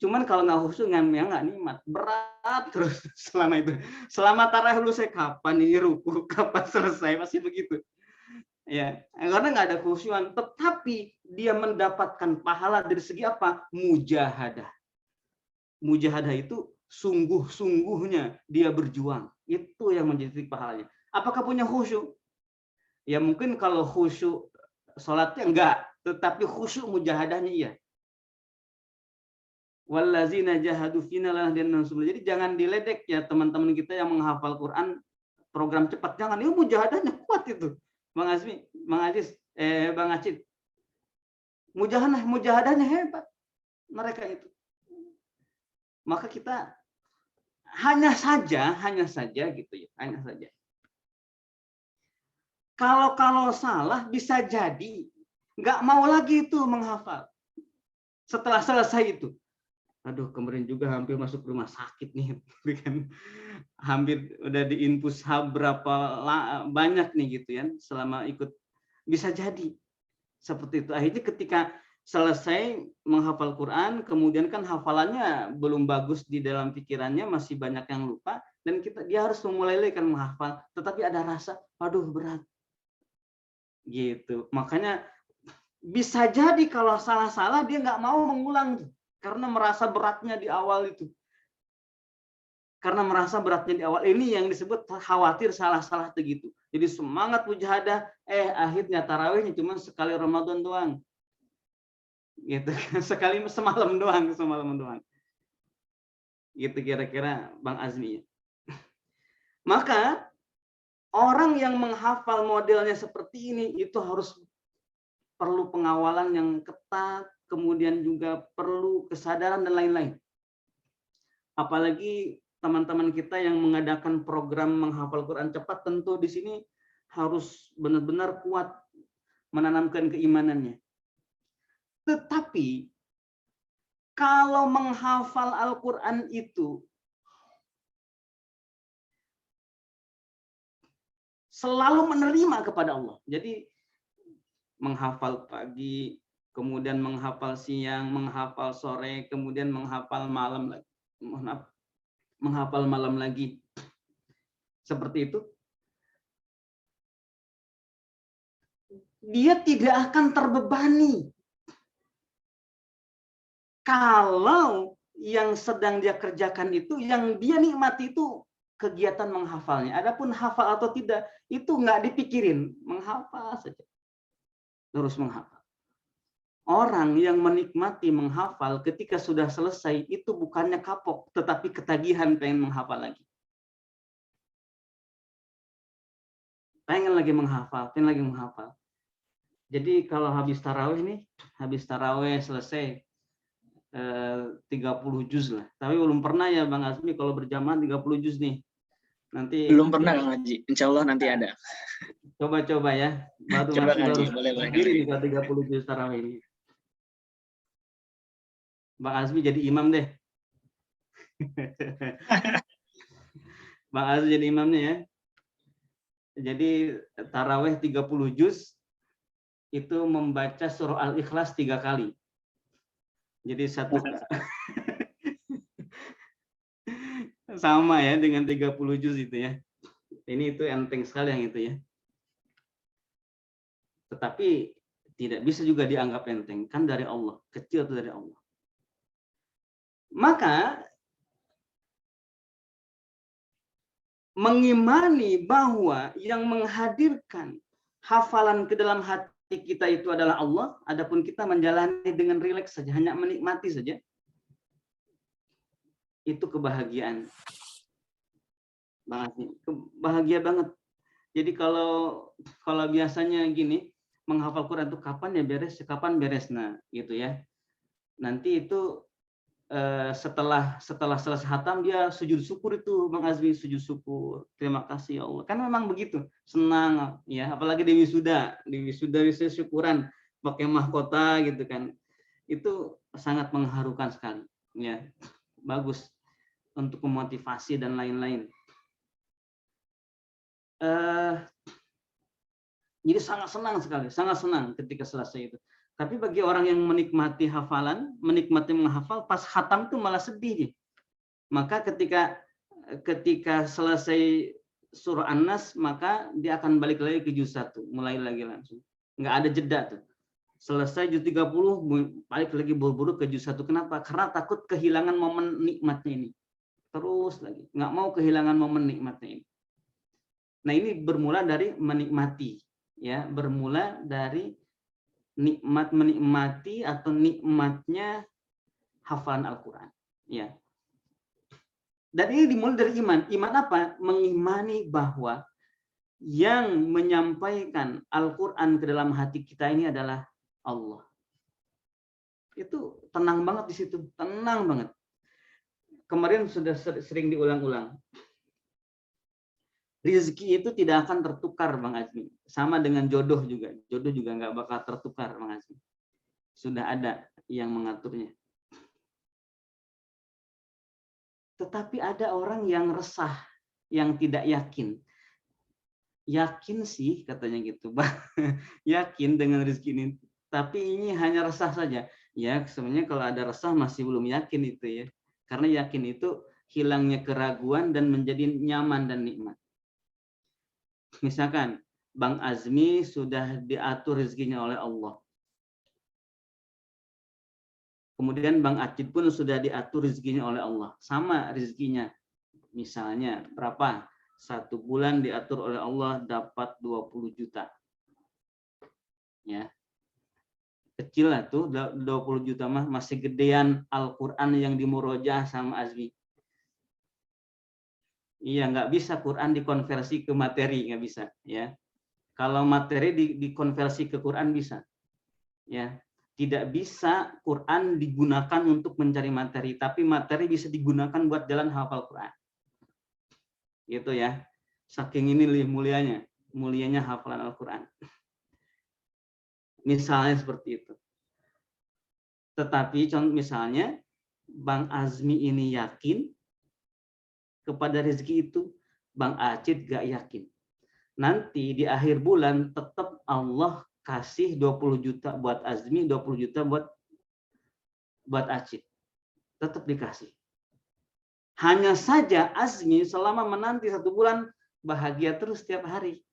Speaker 1: Cuman kalau nggak khusyuk nggak nikmat, berat terus selama itu. Selama tarawih lu saya kapan ini ruku, kapan selesai, masih begitu. Ya, karena nggak ada khusyuan, tetapi dia mendapatkan pahala dari segi apa? Mujahadah. Mujahadah itu sungguh-sungguhnya dia berjuang. Itu yang menjadi titik pahalanya. Apakah punya khusyuk? Ya mungkin kalau khusyuk sholatnya enggak, tetapi khusyuk mujahadahnya iya. Wallazina jahadu fina lanahdiyannahum subulana. Jadi jangan diledek ya teman-teman kita yang menghafal Quran program cepat. Jangan, itu mujahadahnya kuat itu. Bang Azmi, Bang Aziz, Bang Acid. Mujahadahnya hebat mereka itu. Maka kita hanya saja gitu ya, hanya saja. Kalau salah bisa jadi nggak mau lagi itu menghafal. Setelah selesai itu, aduh kemarin juga hampir masuk rumah sakit nih, kan hampir udah diinfus berapa banyak nih gitu ya selama ikut, bisa jadi seperti itu. Akhirnya ketika selesai menghafal Quran, kemudian kan hafalannya belum bagus di dalam pikirannya, masih banyak yang lupa, dan dia harus memulai lagi kan menghafal, tetapi ada rasa, aduh berat, gitu. Makanya bisa jadi kalau salah-salah dia nggak mau mengulang, karena merasa beratnya di awal itu. Karena merasa beratnya di awal ini yang disebut khawatir salah-salah begitu. Jadi semangat mujahadah, akhirnya tarawihnya cuma sekali Ramadan doang. Gitu kan, sekali semalam doang. Gitu kira-kira Bang Azmi. Maka orang yang menghafal modelnya seperti ini itu harus perlu pengawalan yang ketat, kemudian juga perlu kesadaran dan lain-lain. Apalagi teman-teman kita yang mengadakan program menghafal Quran cepat, tentu di sini harus benar-benar kuat menanamkan keimanannya. Tetapi kalau menghafal Al-Quran itu selalu menerima kepada Allah. Jadi menghafal pagi, kemudian menghafal siang, menghafal sore, kemudian menghafal malam lagi. Menghafal malam lagi. Seperti itu. Dia tidak akan terbebani. Kalau yang sedang dia kerjakan itu, yang dia nikmati itu kegiatan menghafalnya. Adapun hafal atau tidak, itu nggak dipikirin. Menghafal saja. Terus menghafal. Orang yang menikmati menghafal ketika sudah selesai, itu bukannya kapok, tetapi ketagihan pengen menghafal lagi. Pengen lagi menghafal. Jadi kalau habis tarawih selesai 30 juz lah. Tapi belum pernah ya Bang Azmi kalau berjamaah 30 juz nih. Nanti
Speaker 2: Belum pernah Kang Haji. Insya Allah nanti ada.
Speaker 1: Coba ya.
Speaker 2: Coba Kang Haji, boleh Kang
Speaker 1: Diri
Speaker 2: Haji.
Speaker 1: 30 juz tarawih ini. Bang Azmi jadi imam deh. Bang Azmi jadi imamnya ya. Jadi tarawih 30 juz itu membaca surah Al-Ikhlas 3 kali. Jadi satu sama ya dengan 30 juz itu ya. Ini itu enteng sekali yang itu ya. Tetapi tidak bisa juga dianggap enteng, kan dari Allah, kecil itu dari Allah. Maka mengimani bahwa yang menghadirkan hafalan ke dalam hati kita itu adalah Allah, adapun kita menjalani dengan rileks saja, hanya menikmati saja, itu kebahagiaan. Bahagia banget. Jadi kalau biasanya gini, menghafal Quran itu kapan beres, nah gitu ya. Nanti itu setelah selesai khatam dia sujud syukur itu Bang Azmi, sujud syukur. Terima kasih ya Allah. Kan memang begitu, senang ya, apalagi di wisuda syukuran pakai mahkota gitu kan. Itu sangat mengharukan sekali ya. Bagus untuk memotivasi dan lain-lain. Jadi sangat senang ketika selesai itu. Tapi bagi orang yang menikmati hafalan, menikmati menghafal, pas khatam itu malah sedih. Maka ketika selesai surah An-Nas, maka dia akan balik lagi ke juz 1, mulai lagi langsung. Nggak ada jeda tuh. Selesai juz 30, balik lagi buru-buru ke juz 1. Kenapa? Karena takut kehilangan momen nikmatnya ini. Terus lagi, nggak mau kehilangan momen nikmatnya ini. Nah, ini bermula dari menikmati, ya, bermula dari menikmati atau nikmatnya hafalan Al-Quran, ya. Dan ini dimulai dari iman. Iman apa? Mengimani bahwa yang menyampaikan Al-Quran ke dalam hati kita ini adalah Allah. Itu tenang banget di situ, tenang banget. Kemarin sudah sering diulang-ulang. Rizki itu tidak akan tertukar, Bang Azmi. Sama dengan jodoh juga. Jodoh juga nggak bakal tertukar, Bang Azmi. Sudah ada yang mengaturnya. Tetapi ada orang yang resah, yang tidak yakin. Yakin sih, katanya gitu. Yakin dengan rezeki ini. Tapi ini hanya resah saja. Ya, sebenarnya kalau ada resah masih belum yakin itu ya. Karena yakin itu hilangnya keraguan dan menjadi nyaman dan nikmat. Misalkan Bang Azmi sudah diatur rezekinya oleh Allah. Kemudian Bang Acid pun sudah diatur rezekinya oleh Allah. Sama rezekinya. Misalnya berapa? 1 bulan diatur oleh Allah dapat 20 juta. Ya. Kecil lah tuh 20 juta mah masih gedean Al-Qur'an yang dimurojah sama Azmi. Iya, nggak bisa Quran dikonversi ke materi, nggak bisa ya. Kalau materi dikonversi ke Quran bisa. Ya. Tidak bisa Quran digunakan untuk mencari materi, tapi materi bisa digunakan buat jalan hafal Quran. Gitu ya. Saking ini mulianya hafalan Al-Qur'an. Misalnya seperti itu. Tetapi contoh misalnya Bang Azmi ini yakin kepada rezeki itu, Bang Acid gak yakin. Nanti di akhir bulan tetap Allah kasih 20 juta buat Azmi, 20 juta buat Acid. Tetap dikasih. Hanya saja Azmi selama menanti 1 bulan bahagia terus setiap hari.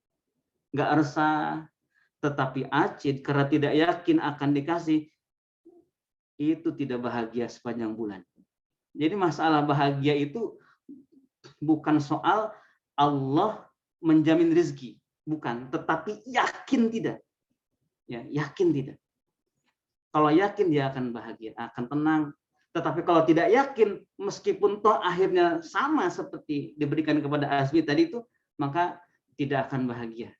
Speaker 1: Nggak resah. Tetapi Acid karena tidak yakin akan dikasih, itu tidak bahagia sepanjang bulan. Jadi masalah bahagia itu bukan soal Allah menjamin rezeki. Bukan. Tetapi yakin tidak. Ya, yakin tidak. Kalau yakin dia akan bahagia, akan tenang. Tetapi kalau tidak yakin, meskipun toh akhirnya sama seperti diberikan kepada Azmi tadi itu, maka tidak akan bahagia.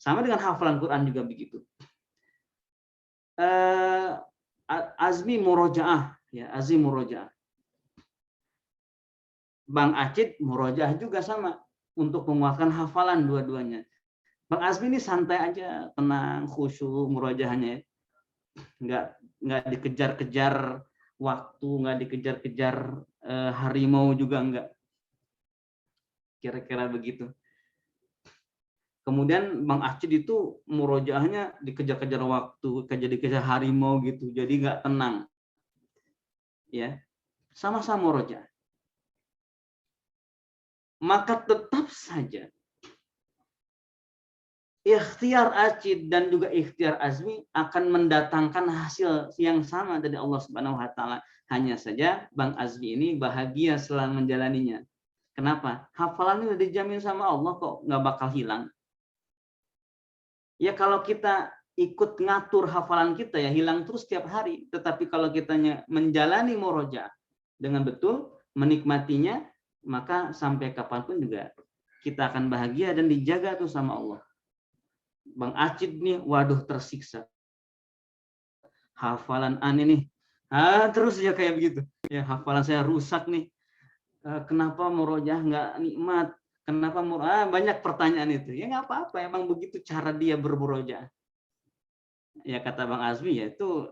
Speaker 1: Sama dengan hafalan Quran juga begitu. Azmi murojaah, ya Azmi murojaah. Bang Acid murojaah juga sama untuk menguatkan hafalan dua-duanya. Bang Azmi ini santai aja, tenang, khusyuk murojaahnya. Nggak dikejar-kejar waktu, nggak dikejar-kejar harimau juga enggak. Kira-kira begitu. Kemudian Bang Acid itu murojaahnya dikejar-kejar waktu, dikejar harimau gitu, jadi nggak tenang. Ya, sama-sama murojaah. Maka tetap saja ikhtiar Acid dan juga ikhtiar Azmi akan mendatangkan hasil yang sama dari Allah Subhanahu wa taala. Hanya saja Bang Azmi ini bahagia selama menjalaninya. Kenapa? Hafalannya udah dijamin sama Allah kok, nggak bakal hilang. Ya kalau kita ikut ngatur hafalan kita ya hilang terus setiap hari. Tetapi kalau kita menjalani murojaah dengan betul, menikmatinya, maka sampai kapanpun juga kita akan bahagia dan dijaga tuh sama Allah. Bang Acid nih, waduh tersiksa. Hafalan aneh nih. Terus ya kayak begitu. Ya hafalan saya rusak nih. Kenapa murojaah nggak nikmat? Kenapa banyak pertanyaan itu? Ya nggak apa-apa, emang begitu cara dia bermurojaah. Ya kata Bang Azmi ya itu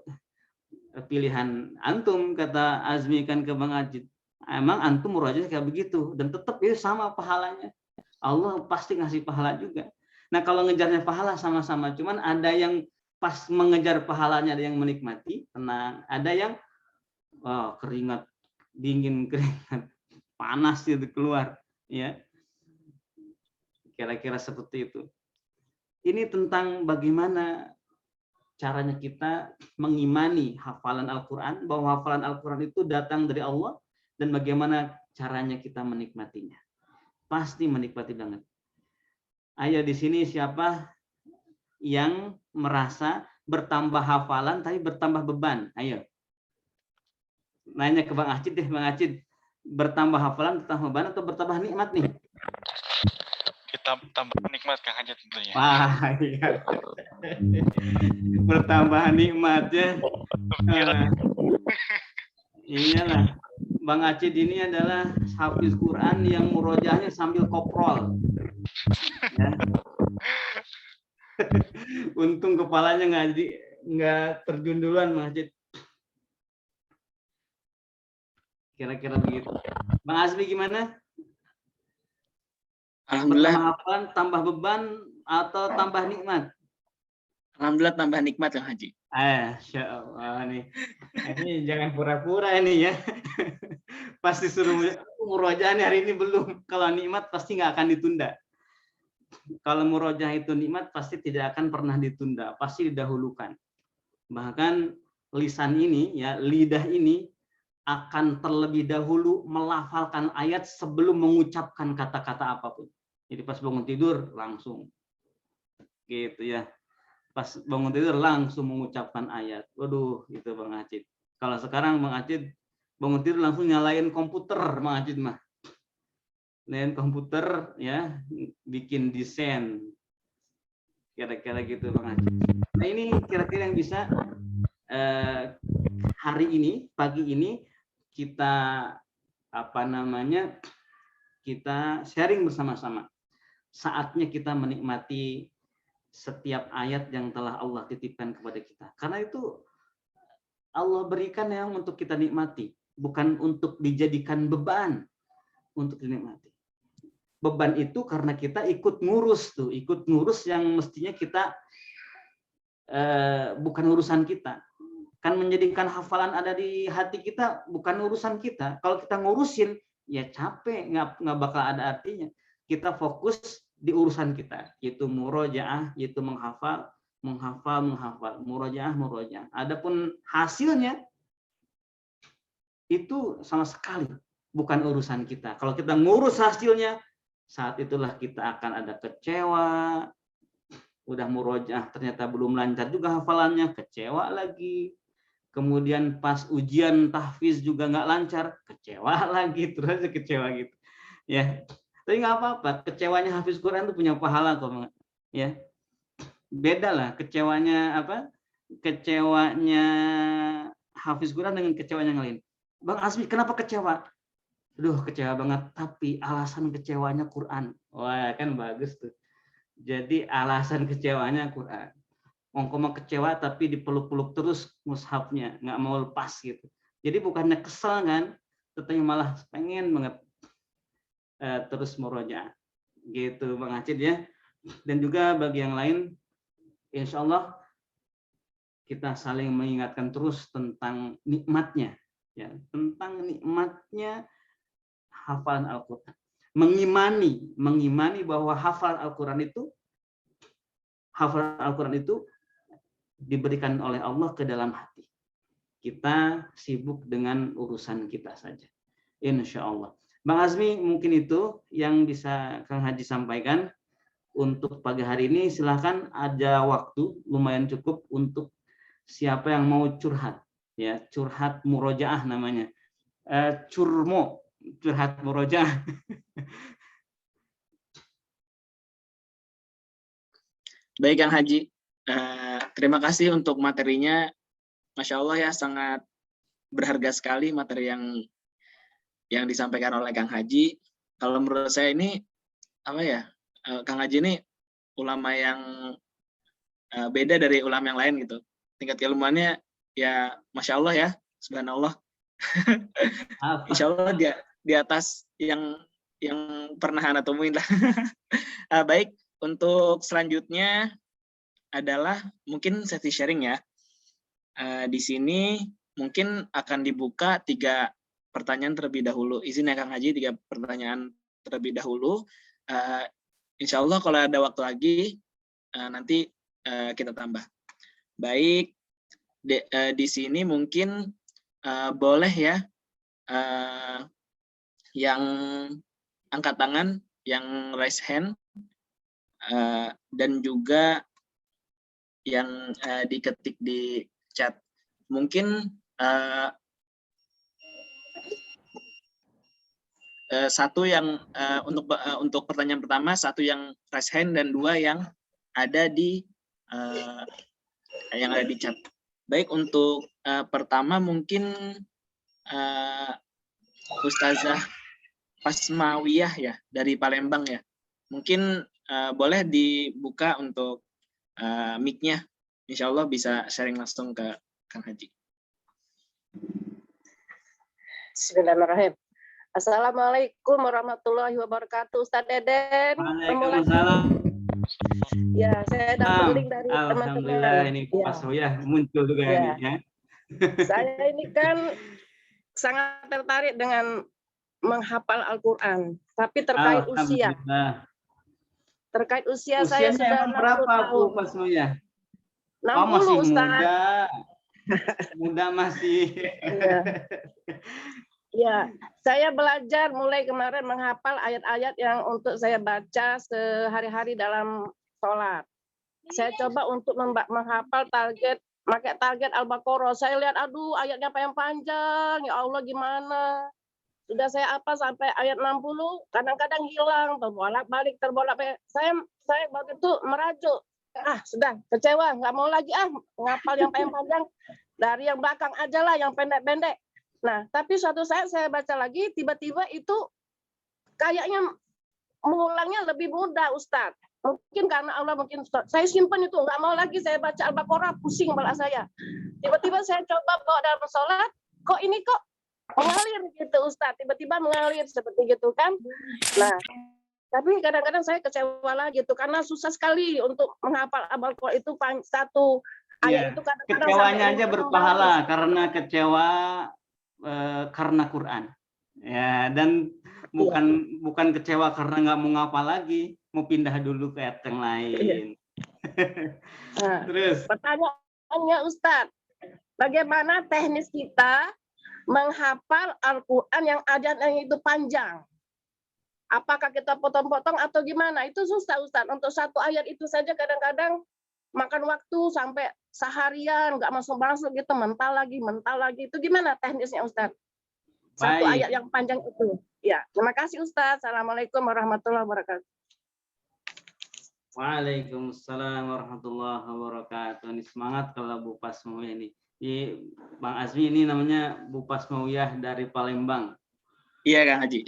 Speaker 1: pilihan antum, kata Azmi kan ke Bang Acid. Emang antum murojaah kayak begitu dan tetap itu sama pahalanya. Allah pasti ngasih pahala juga. Nah kalau ngejarnya pahala sama-sama, cuman ada yang pas mengejar pahalanya ada yang menikmati, tenang. Ada yang keringat dingin, keringat panas itu keluar, ya. Kira-kira seperti itu. Ini tentang bagaimana caranya kita mengimani hafalan Al-Quran, bahwa hafalan Al-Quran itu datang dari Allah, dan bagaimana caranya kita menikmatinya. Pasti menikmati banget. Ayo di sini siapa yang merasa bertambah hafalan tapi bertambah beban? Ayo. Nanya ke Bang Acid deh, Bang Acid. Bertambah hafalan, bertambah beban atau bertambah nikmat nih?
Speaker 5: Kita tambah nikmat Kang Acid tentunya.
Speaker 1: Wah, iya. Bertambah nikmat ya. Iyalah. Bang Acid ini adalah hafiz Quran yang murojaahnya sambil koprol. Ya. Untung kepalanya nggak terjun duluan, Bang Acid. Kira-kira begitu. Bang Azmi gimana?
Speaker 2: Alhamdulillah.
Speaker 1: Bertambah hafalan, tambah beban atau tambah nikmat?
Speaker 2: Alhamdulillah tambah nikmat Kang Haji.
Speaker 1: Masya Allah nih. Ini jangan pura-pura ini ya. Pasti suruh murojaah nih hari ini belum. Kalau nikmat pasti nggak akan ditunda. Kalau murojaah itu nikmat pasti tidak akan pernah ditunda, pasti didahulukan. Bahkan lisan ini ya, lidah ini akan terlebih dahulu melafalkan ayat sebelum mengucapkan kata-kata apapun. Jadi pas bangun tidur langsung gitu ya. Pas bangun tidur langsung mengucapkan ayat. Waduh, itu Bang Acid. Kalau sekarang Bang Acid bangun tidur langsung nyalain komputer, Bang Acid mah. Nyalain komputer ya, bikin desain. Kira-kira gitu Bang Acid. Nah, ini kira-kira yang bisa hari ini, pagi ini kita kita sharing bersama-sama. Saatnya kita menikmati setiap ayat yang telah Allah titipkan kepada kita. Karena itu Allah berikan yang untuk kita nikmati, bukan untuk dijadikan beban untuk dinikmati. Beban itu karena kita ikut ngurus yang mestinya kita bukan urusan kita. Kan menjadikan hafalan ada di hati kita bukan urusan kita. Kalau kita ngurusin ya capek, nggak bakal ada artinya. Kita fokus di urusan kita, yaitu murojaah, yaitu menghafal, murojaah. Adapun hasilnya itu sama sekali bukan urusan kita. Kalau kita ngurus hasilnya, saat itulah kita akan ada kecewa. Udah murojaah ternyata belum lancar juga hafalannya, kecewa lagi. Kemudian pas ujian tahfiz juga nggak lancar, kecewa lagi, terus kecewa gitu. Ya. Tapi nggak apa-apa, kecewanya hafiz Quran itu punya pahala kok, ya. Beda lah kecewanya Kecewanya hafiz Quran dengan kecewanya yang lain. Bang Asmi, kenapa kecewa? Aduh, kecewa banget, tapi alasan kecewanya Quran. Wah, kan bagus tuh. Jadi alasan kecewanya Quran. Mau kecewa tapi dipeluk-peluk terus mushafnya, nggak mau lepas gitu. Jadi bukannya kesel kan, tetapi malah pengen banget terus murojaah gitu Bang Acid ya. Dan juga bagi yang lain, insya Allah kita saling mengingatkan terus tentang nikmatnya ya, tentang nikmatnya hafalan Al-Quran. Mengimani bahwa hafalan Al-Quran itu diberikan oleh Allah ke dalam hati. Kita sibuk dengan urusan kita saja. Insya Allah. Bang Azmi, mungkin itu yang bisa Kang Haji sampaikan untuk pagi hari ini. Silahkan, ada waktu lumayan cukup untuk siapa yang mau curhat. Ya, curhat murojaah namanya. Curhat murojaah.
Speaker 2: Baik Kang Haji, terima kasih untuk materinya. Masya Allah ya, sangat berharga sekali materi yang disampaikan oleh Kang Haji. Kalau menurut saya ini Kang Haji ini ulama yang beda dari ulama yang lain gitu. Tingkat keilmuannya ya Masya Allah ya, subhanallah. Insya Allah dia di atas yang pernah Anda temuin lah. Baik, untuk selanjutnya adalah mungkin sesi sharing ya. Di sini mungkin akan dibuka 3 pertanyaan terlebih dahulu. Izin ya Kang Haji, 3 pertanyaan terlebih dahulu. Insya Allah kalau ada waktu lagi nanti kita tambah. Baik, di sini mungkin boleh ya yang angkat tangan, yang raise hand, dan juga yang diketik di chat. Mungkin satu yang untuk pertanyaan pertama, satu yang raise hand dan 2 yang ada di chat. Baik, untuk pertama mungkin Ustazah Pasmawiyah ya dari Palembang ya. Mungkin boleh dibuka untuk mic-nya. Insya Allah bisa sharing langsung ke Kang Haji.
Speaker 4: Bismillahirrahmanirrahim. Assalamualaikum warahmatullahi wabarakatuh. Ustaz Deden.
Speaker 1: Waalaikumsalam.
Speaker 4: Ya, saya dapat link dari
Speaker 1: Alhamdulillah
Speaker 4: teman-teman.
Speaker 1: ini
Speaker 4: Ya,
Speaker 1: Pak Soya muncul juga
Speaker 4: Ya.
Speaker 1: ini ya.
Speaker 4: saya ini kan sangat tertarik dengan menghafal Al-Quran. Tapi terkait usia.
Speaker 1: Alhamdulillah.
Speaker 4: Terkait usia saya
Speaker 1: Usianya
Speaker 4: sudah
Speaker 1: emang
Speaker 4: 60
Speaker 1: berapa Bu
Speaker 4: tahun.
Speaker 1: Pak Soya?
Speaker 4: 60,
Speaker 1: Oh masih
Speaker 4: Ustaz.
Speaker 1: muda. Muda masih.
Speaker 4: Iya. Ya, saya belajar mulai kemarin menghafal ayat-ayat yang untuk saya baca sehari-hari dalam sholat. Saya coba untuk menghafal pakai target Al-Baqarah. Saya lihat, aduh ayatnya apa yang panjang, ya Allah gimana. Sudah saya apa sampai ayat 60, kadang-kadang hilang, terbolak-balik. Saya waktu itu merajuk. Sudah, kecewa, nggak mau lagi menghafal yang panjang. Dari yang belakang aja lah, yang pendek-pendek. Nah, tapi suatu saat saya baca lagi, tiba-tiba itu kayaknya mengulangnya lebih mudah, Ustadz. Mungkin karena Allah, mungkin saya simpan itu, nggak mau lagi saya baca Al-Baqarah, pusing kepala saya. Tiba-tiba saya coba bawa dalam sholat, kok ini mengalir gitu, Ustadz. Tiba-tiba mengalir seperti gitu kan. Nah, tapi kadang-kadang saya kecewa lagi gitu, karena susah sekali untuk menghafal Al-Baqarah itu satu ayat itu kadang-kadang
Speaker 1: Kecewanya
Speaker 4: sampai
Speaker 1: aja berpahala karena kecewa karena Quran. Ya, dan bukan kecewa karena nggak mau ngapal lagi, mau pindah dulu ke ayat yang lain.
Speaker 4: Nah,
Speaker 1: Terus
Speaker 4: pertanyaannya Ustadz, bagaimana teknis kita menghafal Al-Quran yang ayatnya itu panjang? Apakah kita potong-potong atau gimana? Itu susah Ustadz. Untuk satu ayat itu saja kadang-kadang makan waktu sampai seharian, nggak masuk-masuk gitu, mental lagi. Itu gimana teknisnya Ustadz? Satu
Speaker 1: baik.
Speaker 4: ayat yang panjang itu. Ya, terima kasih Ustadz. Assalamualaikum warahmatullahi wabarakatuh.
Speaker 1: Waalaikumsalam warahmatullahi wabarakatuh. Ini semangat kalau Bu Pasmawiyah ini. Bang Azmi ini namanya Bu Pasmawiyah dari Palembang.
Speaker 2: Iya Kang Haji.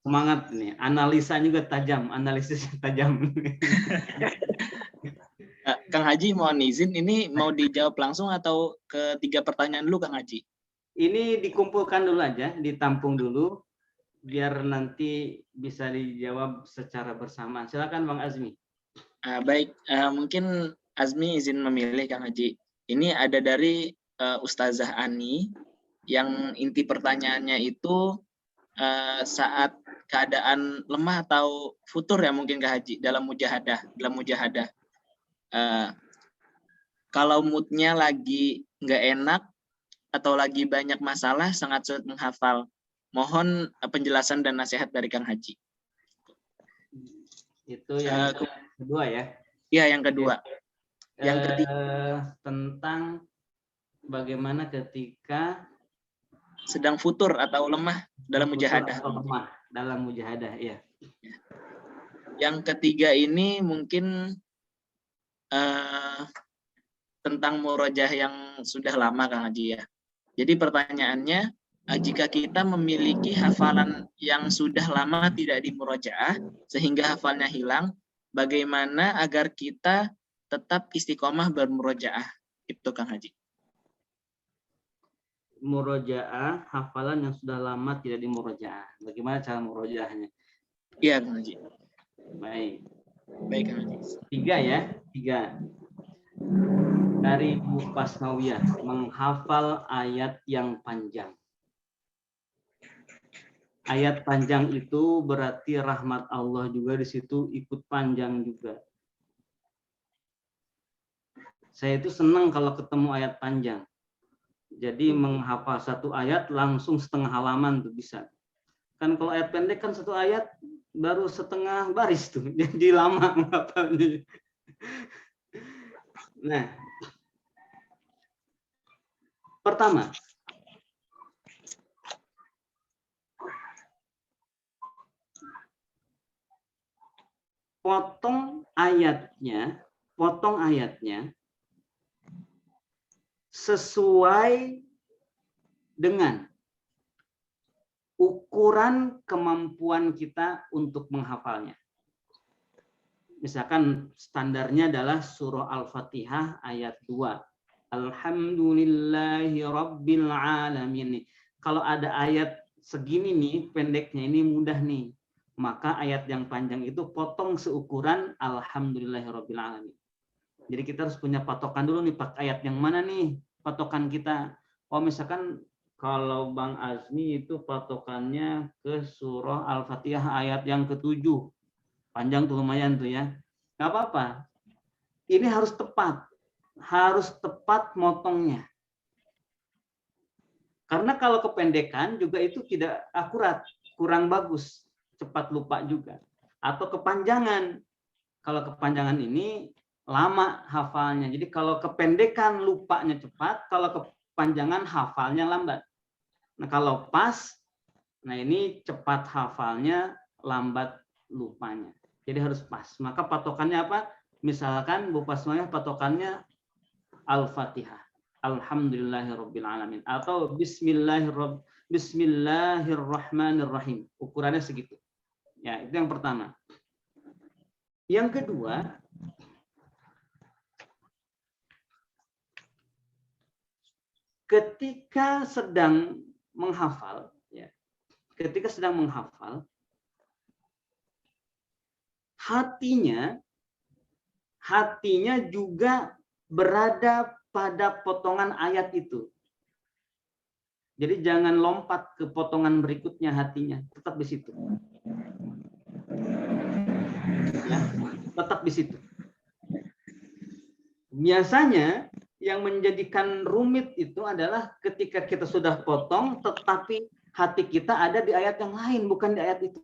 Speaker 1: Semangat nih, analisanya juga tajam, analisisnya tajam.
Speaker 2: Kang Haji mohon izin, ini mau dijawab langsung atau ketiga pertanyaan dulu Kang Haji?
Speaker 1: Ini dikumpulkan dulu aja, ditampung dulu, biar nanti bisa dijawab secara bersama. Silakan Bang Azmi.
Speaker 2: Baik, mungkin Azmi izin memilih Kang Haji. Ini ada dari Ustazah Ani, yang inti pertanyaannya itu saat keadaan lemah atau futur ya mungkin Kak Haji dalam mujahadah. Kalau moodnya lagi nggak enak atau lagi banyak masalah, sangat sulit menghafal. Mohon penjelasan dan nasihat dari Kang Haji.
Speaker 1: Itu yang kedua ya?
Speaker 2: Iya, yang kedua. Yang ketiga
Speaker 1: tentang bagaimana ketika
Speaker 2: sedang futur atau lemah dalam mujahadah.
Speaker 1: Lemah dalam mujahadah, ya.
Speaker 2: Yang ketiga ini mungkin tentang murojaah yang sudah lama Kang Haji ya. Jadi pertanyaannya, jika kita memiliki hafalan yang sudah lama tidak dimurojaah sehingga hafalnya hilang, bagaimana agar kita tetap istiqomah bermurojaah? Itu Kang Haji.
Speaker 1: Murojaah, hafalan yang sudah lama tidak dimurojaah. Bagaimana cara murojaahnya?
Speaker 2: Iya Kang Haji.
Speaker 1: Baik.
Speaker 2: Baik Kang Haji.
Speaker 1: Tiga. Dari Bu Pasmawiyah, menghafal ayat yang panjang. Ayat panjang itu berarti rahmat Allah juga di situ ikut panjang juga. Saya itu senang kalau ketemu ayat panjang. Jadi menghafal satu ayat langsung setengah halaman tuh bisa. Kan kalau ayat pendek kan satu ayat baru setengah baris tuh. Jadi lama menghafalnya. Nah, pertama, potong ayatnya sesuai dengan ukuran kemampuan kita untuk menghafalnya. Misalkan standarnya adalah surah Al-Fatihah ayat 2. Alhamdulillahi Rabbil Alamin. Kalau ada ayat segini nih, pendeknya ini mudah nih. maka ayat yang panjang itu potong seukuran alhamdulillahirabbil alamin. Jadi kita harus punya patokan dulu nih, Pak, ayat yang mana nih patokan kita. Oh, misalkan kalau Bang Azmi itu patokannya ke surah Al-Fatihah ayat yang ke-7. Panjang tuh, lumayan tuh ya. Nggak apa-apa. Ini harus tepat. Harus tepat motongnya. Karena kalau kependekan juga itu tidak akurat, kurang bagus, cepat lupa juga. Atau kepanjangan. Kalau kepanjangan ini lama hafalnya. Jadi kalau kependekan lupanya cepat, kalau kepanjangan hafalnya lambat. Nah, kalau pas, nah ini cepat hafalnya, lambat lupanya. Jadi harus pas. Maka patokannya apa? Misalkan Bu Pasmaya patokannya Al-Fatihah. Alhamdulillahirabbil alamin atau Bismillahirrahmanirrahim. Ukurannya segitu. Ya, itu yang pertama. Yang kedua, ketika sedang menghafal, ya, ketika sedang menghafal, hatinya juga berada pada potongan ayat itu. Jadi jangan lompat ke potongan berikutnya, hatinya tetap di situ. Ya, tetap di situ. Biasanya yang menjadikan rumit itu adalah ketika kita sudah potong, tetapi hati kita ada di ayat yang lain, bukan di ayat itu.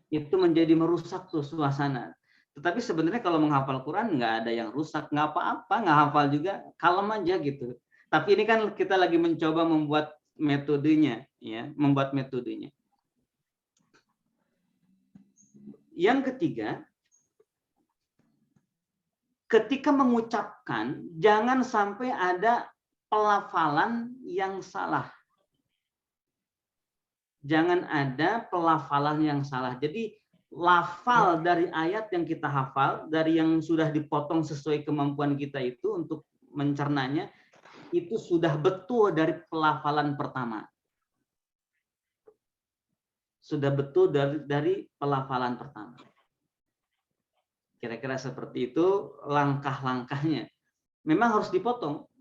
Speaker 1: Itu menjadi merusak tuh suasana. Tetapi sebenarnya kalau menghafal Quran nggak ada yang rusak, nggak apa-apa, nggak hafal juga, kalem aja gitu. Tapi ini kan kita lagi mencoba membuat metodenya, ya, membuat metodenya. Yang ketiga, ketika mengucapkan jangan sampai ada pelafalan yang salah. Jangan ada pelafalan yang salah. Jadi lafal dari ayat yang kita hafal, dari yang sudah dipotong sesuai kemampuan kita itu untuk mencernanya, itu sudah betul dari pelafalan pertama. Sudah betul dari pelafalan pertama. Kira-kira seperti itu langkah-langkahnya. Memang harus dipotong.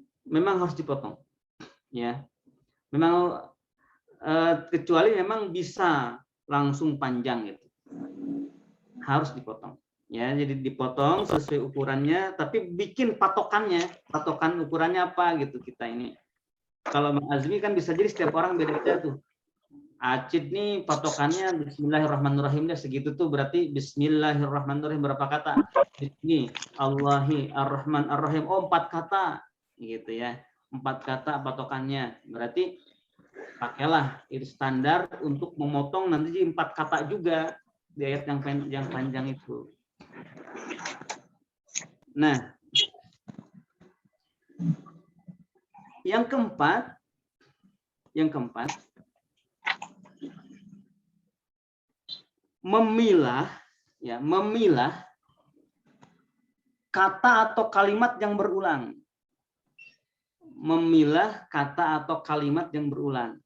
Speaker 1: Ya. Memang kecuali memang bisa langsung panjang gitu. Harus dipotong. Ya, jadi dipotong sesuai ukurannya, tapi bikin patokannya, patokan ukurannya apa gitu kita ini. Kalau Bang Azmi kan bisa jadi setiap orang beda-beda tuh. Acid nih patokannya Bismillahirrahmanirrahim, segitu tuh, berarti Bismillahirrahmanirrahim berapa kata? Ini Allahi Ar-Rahman Ar-Rahim, 4 kata gitu ya. 4 kata patokannya. Berarti pakailah itu standar untuk memotong nanti 4 kata juga di ayat yang panjang itu. Nah, yang keempat, memilah kata atau kalimat yang berulang. Memilah kata atau kalimat yang berulang.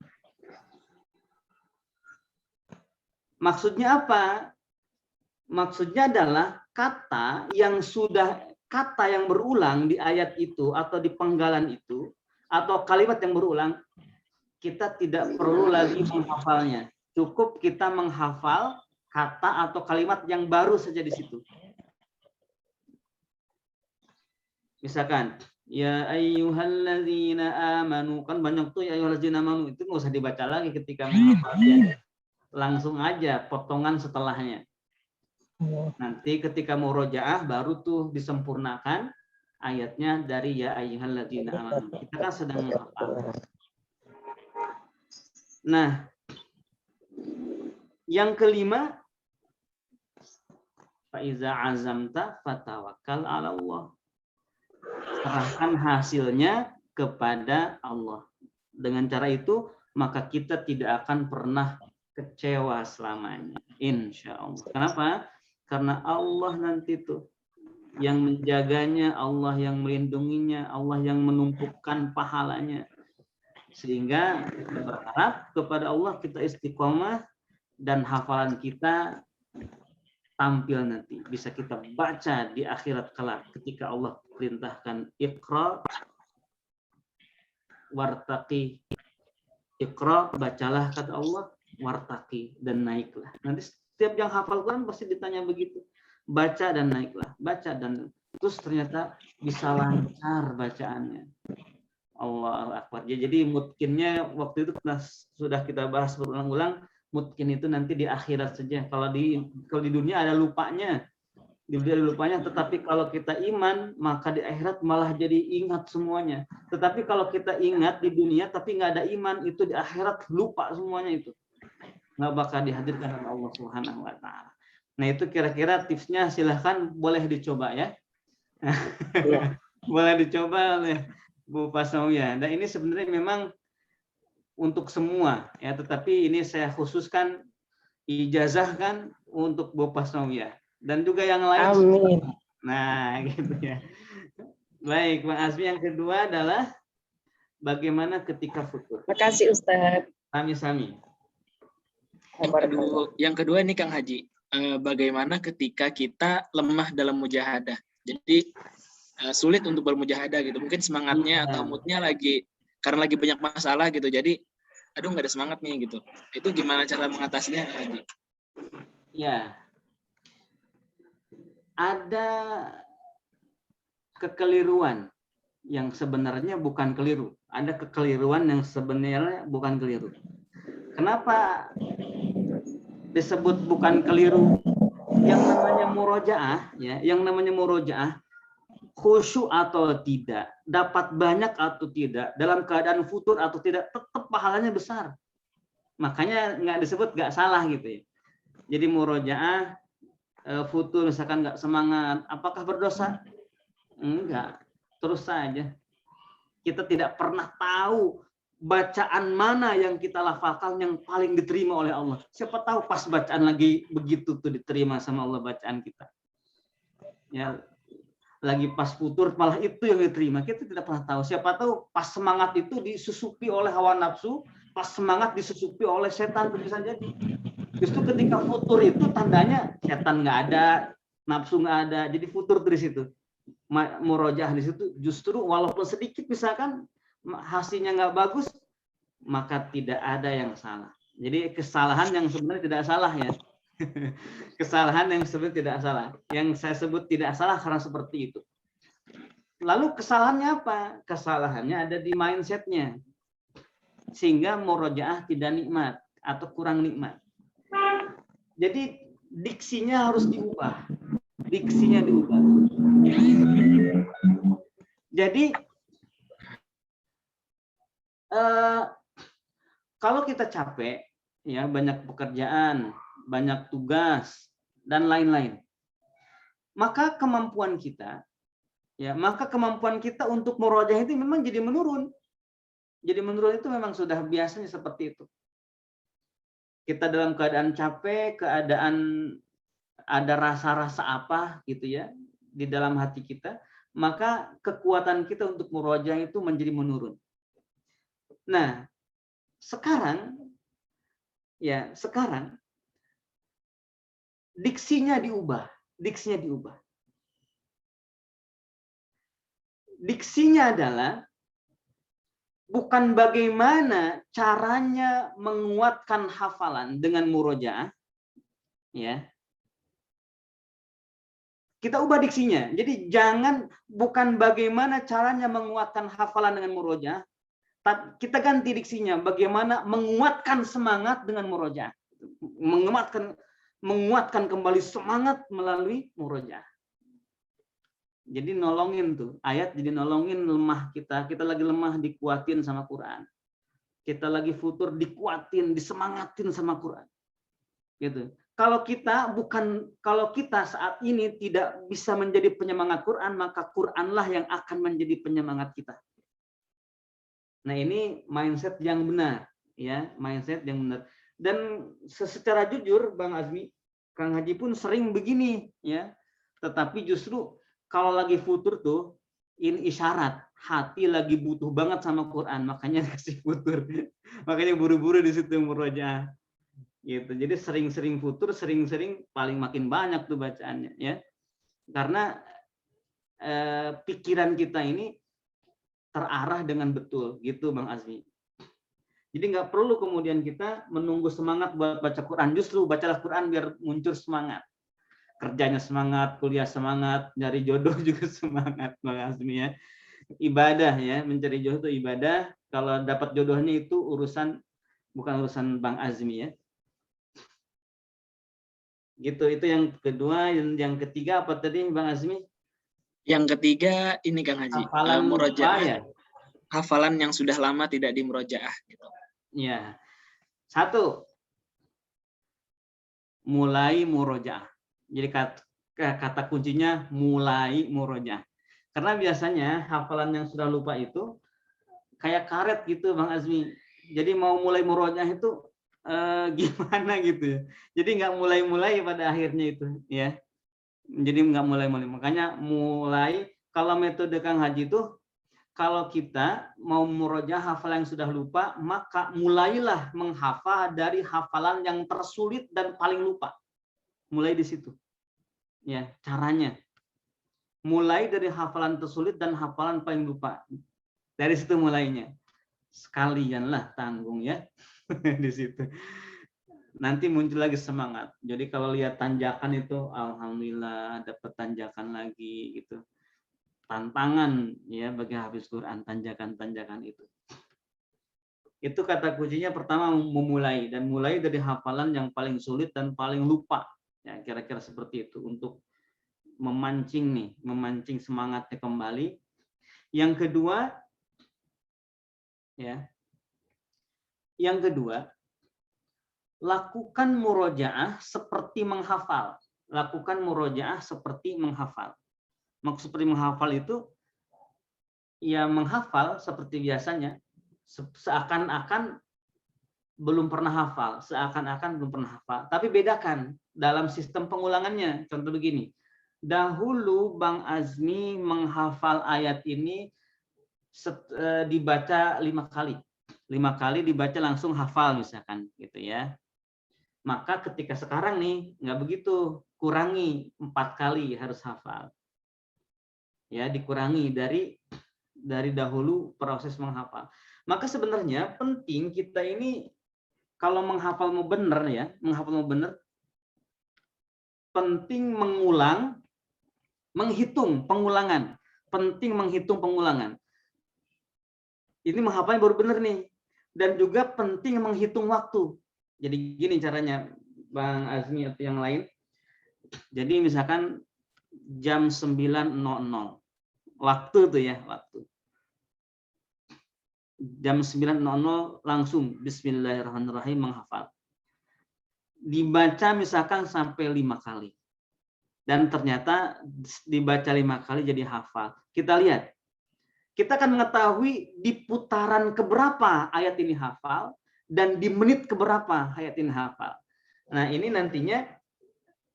Speaker 1: Maksudnya apa? Maksudnya adalah kata yang berulang di ayat itu atau di penggalan itu atau kalimat yang berulang, kita tidak perlu lagi menghafalnya. Cukup kita menghafal kata atau kalimat yang baru saja di situ. Misalkan, ya ayyuhalladzina amanu, kan banyak tuh ya ayyuhalladzina amanu, itu nggak usah dibaca lagi ketika menghafalnya. Langsung aja potongan setelahnya. Nanti ketika murojaah baru tuh disempurnakan ayatnya dari ya ayyuhalladzina amanu. Kita kan sedang menghafal. Nah, yang kelima, faiza azamta fatawakkal 'ala Allah. Serahkan hasilnya kepada Allah. Dengan cara itu maka kita tidak akan pernah kecewa selamanya, insya Allah. Kenapa? Karena Allah nanti tuh yang menjaganya, Allah yang melindunginya, Allah yang menumpukan pahalanya. Sehingga kita berharap kepada Allah kita istiqomah dan hafalan kita tampil nanti. Bisa kita baca di akhirat kelak ketika Allah perintahkan Iqra wartaqi. Iqra, bacalah kata Allah, wartaqi, dan naiklah. Nanti setiap yang hafal Quran pasti ditanya begitu. Baca dan naiklah. Baca dan terus ternyata bisa lancar bacaannya. Allahu Akbar. Jadi mutkinnya waktu itu sudah kita bahas berulang-ulang, mutkin itu nanti di akhirat saja. Kalau di dunia ada lupanya. Di dunia ada lupanya, tetapi kalau kita iman, maka di akhirat malah jadi ingat semuanya. Tetapi kalau kita ingat di dunia tapi nggak ada iman, itu di akhirat lupa semuanya itu. Nggak bakal dihadirkan oleh Allah Subhanahu wa taala. Nah, itu kira-kira tipsnya, silahkan boleh dicoba ya.
Speaker 4: Ya.
Speaker 1: Boleh dicoba oleh Bu Pasnawiyah. Dan ini sebenarnya memang untuk semua ya, tetapi ini saya khususkan ijazahkan untuk Bu Pasnawiyah dan juga yang lain.
Speaker 4: Amin.
Speaker 1: Nah, gitu ya. Baik, Bang Azmi, yang kedua adalah bagaimana ketika futur.
Speaker 4: Makasih Ustaz.
Speaker 1: Sami-sami.
Speaker 2: Yang kedua ini Kang Haji, bagaimana ketika kita lemah dalam mujahadah. Jadi sulit untuk bermujahadah gitu. Mungkin semangatnya atau moodnya karena lagi banyak masalah gitu. Jadi aduh nggak ada semangat nih gitu. Itu gimana cara mengatasinya, Kang Haji?
Speaker 1: Ya. Ada kekeliruan yang sebenarnya bukan keliru. Ada kekeliruan yang sebenarnya bukan keliru. Kenapa disebut bukan keliru? Yang namanya murojaah, ya, yang namanya murojaah, khusyuk atau tidak, dapat banyak atau tidak, dalam keadaan futur atau tidak, tetap pahalanya besar. Makanya nggak disebut nggak salah gitu ya. Jadi murojaah, futur misalkan nggak semangat, apakah berdosa? Enggak, terus saja. Kita tidak pernah tahu bacaan mana yang kita lafalkan yang paling diterima oleh Allah. Siapa tahu pas bacaan lagi begitu tuh diterima sama Allah bacaan kita. Ya, lagi pas futur malah itu yang diterima. Kita tidak pernah tahu. Siapa tahu pas semangat itu disusupi oleh hawa nafsu, pas semangat disusupi oleh setan, bisa jadi. Justru ketika futur itu tandanya setan nggak ada, nafsu nggak ada, jadi futur dari situ. Murojaah di situ justru walaupun sedikit misalkan hasilnya nggak bagus, maka tidak ada yang salah. Jadi kesalahan yang sebenarnya tidak salah ya. Kesalahan yang sebenarnya tidak salah. Yang saya sebut tidak salah karena seperti itu. Lalu kesalahannya apa? Kesalahannya ada di mindsetnya. Sehingga murojaah tidak nikmat atau kurang nikmat. Jadi diksinya harus diubah. Diksinya diubah. Jadi kalau kita capek, ya banyak pekerjaan, banyak tugas dan lain-lain, maka kemampuan kita untuk murojaah itu memang jadi menurun. Jadi menurun itu memang sudah biasanya seperti itu. Kita dalam keadaan capek, keadaan ada rasa-rasa apa gitu ya di dalam hati kita, maka kekuatan kita untuk murojaah itu menjadi menurun. Nah, sekarang diksinya diubah. Diksinya adalah bukan bagaimana caranya menguatkan hafalan dengan murojaah, ya. Kita ubah diksinya. Jadi bukan bagaimana caranya menguatkan hafalan dengan murojaah, kita ganti diksinya, bagaimana menguatkan semangat dengan murojaah. Menguatkan kembali semangat melalui murojaah. Jadi nolongin tuh, ayat jadi nolongin lemah kita. Kita lagi lemah dikuatin sama Quran. Kita lagi futur dikuatin, disemangatin sama Quran. Gitu. Kalau kita saat ini tidak bisa menjadi penyemangat Quran, maka Quranlah yang akan menjadi penyemangat kita. Nah, ini mindset yang benar, ya, mindset yang benar. Dan secara jujur, Bang Azmi, Kang Haji pun sering begini, ya. Tetapi justru kalau lagi futur tuh, ini isyarat. hati lagi butuh banget sama Quran, makanya kasih futur. Makanya buru-buru di situ murojaah. Gitu. Jadi sering-sering futur, sering-sering paling makin banyak tuh bacaannya ya. Karena pikiran kita ini terarah dengan betul gitu Bang Azmi. Jadi nggak perlu kemudian kita menunggu semangat buat baca Quran, justru bacalah Quran biar muncul semangat. Kerjanya semangat, kuliah semangat, nyari jodoh juga semangat Bang Azmi ya. Ibadah ya, mencari jodoh itu ibadah. Kalau dapat jodohnya itu urusan, bukan urusan Bang Azmi ya. Gitu, itu yang kedua. Yang ketiga apa tadi Bang Azmi?
Speaker 2: Yang ketiga ini Kang Haji,
Speaker 1: Hafalan
Speaker 2: murojaah,
Speaker 1: ya?
Speaker 2: hafalan yang sudah lama tidak dimurojaah gitu.
Speaker 1: Ya. 1. Mulai murojaah. Jadi kata kuncinya mulai murojaah. Karena biasanya hafalan yang sudah lupa itu kayak karet gitu Bang Azmi. Jadi mau mulai murojaah itu gimana gitu ya. Jadi nggak mulai-mulai pada akhirnya itu ya. Jadi nggak mulai-mulai. Makanya mulai, kalau metode Kang Haji itu kalau kita mau murojaah hafalan yang sudah lupa, maka mulailah menghafal dari hafalan yang tersulit dan paling lupa. Mulai di situ. Ya, caranya. Mulai dari hafalan tersulit dan hafalan paling lupa. Dari situ mulainya. Sekalianlah tanggung ya. Di situ. Nanti muncul lagi semangat. Jadi kalau lihat tanjakan itu, alhamdulillah dapat tanjakan lagi gitu. Tantangan ya bagi hafiz Quran, tanjakan-tanjakan itu. Itu kata kuncinya pertama, memulai, dan mulai dari hafalan yang paling sulit dan paling lupa. Ya, kira-kira seperti itu untuk memancing semangatnya kembali. Yang kedua ya. Yang kedua, lakukan murojaah seperti menghafal. Lakukan murojaah seperti menghafal. Maksud seperti menghafal itu ya menghafal seperti biasanya, seakan-akan belum pernah hafal, seakan-akan belum pernah hafal. Tapi bedakan dalam sistem pengulangannya. Contoh begini, dahulu Bang Azmi menghafal ayat ini dibaca 5 kali. 5 kali dibaca langsung hafal misalkan gitu ya. Maka ketika sekarang nih nggak begitu, kurangi 4 kali harus hafal. Ya, dikurangi dari dahulu proses menghafal. Maka sebenarnya penting kita ini kalau menghafal mau benar ya, menghafal mau benar, penting mengulang, menghitung pengulangan. Penting menghitung pengulangan. Ini menghafalnya baru benar nih. Dan juga penting menghitung waktu. Jadi gini caranya Bang Azmi atau yang lain. Jadi misalkan jam 9.00. Waktu tuh ya, waktu. Jam 9.00 langsung bismillahirrahmanirrahim menghafal. Dibaca misalkan sampai 5 kali. Dan ternyata dibaca 5 kali jadi hafal. Kita lihat. Kita akan mengetahui di putaran keberapa ayat ini hafal dan di menit keberapa ayat ini hafal. Nah, ini nantinya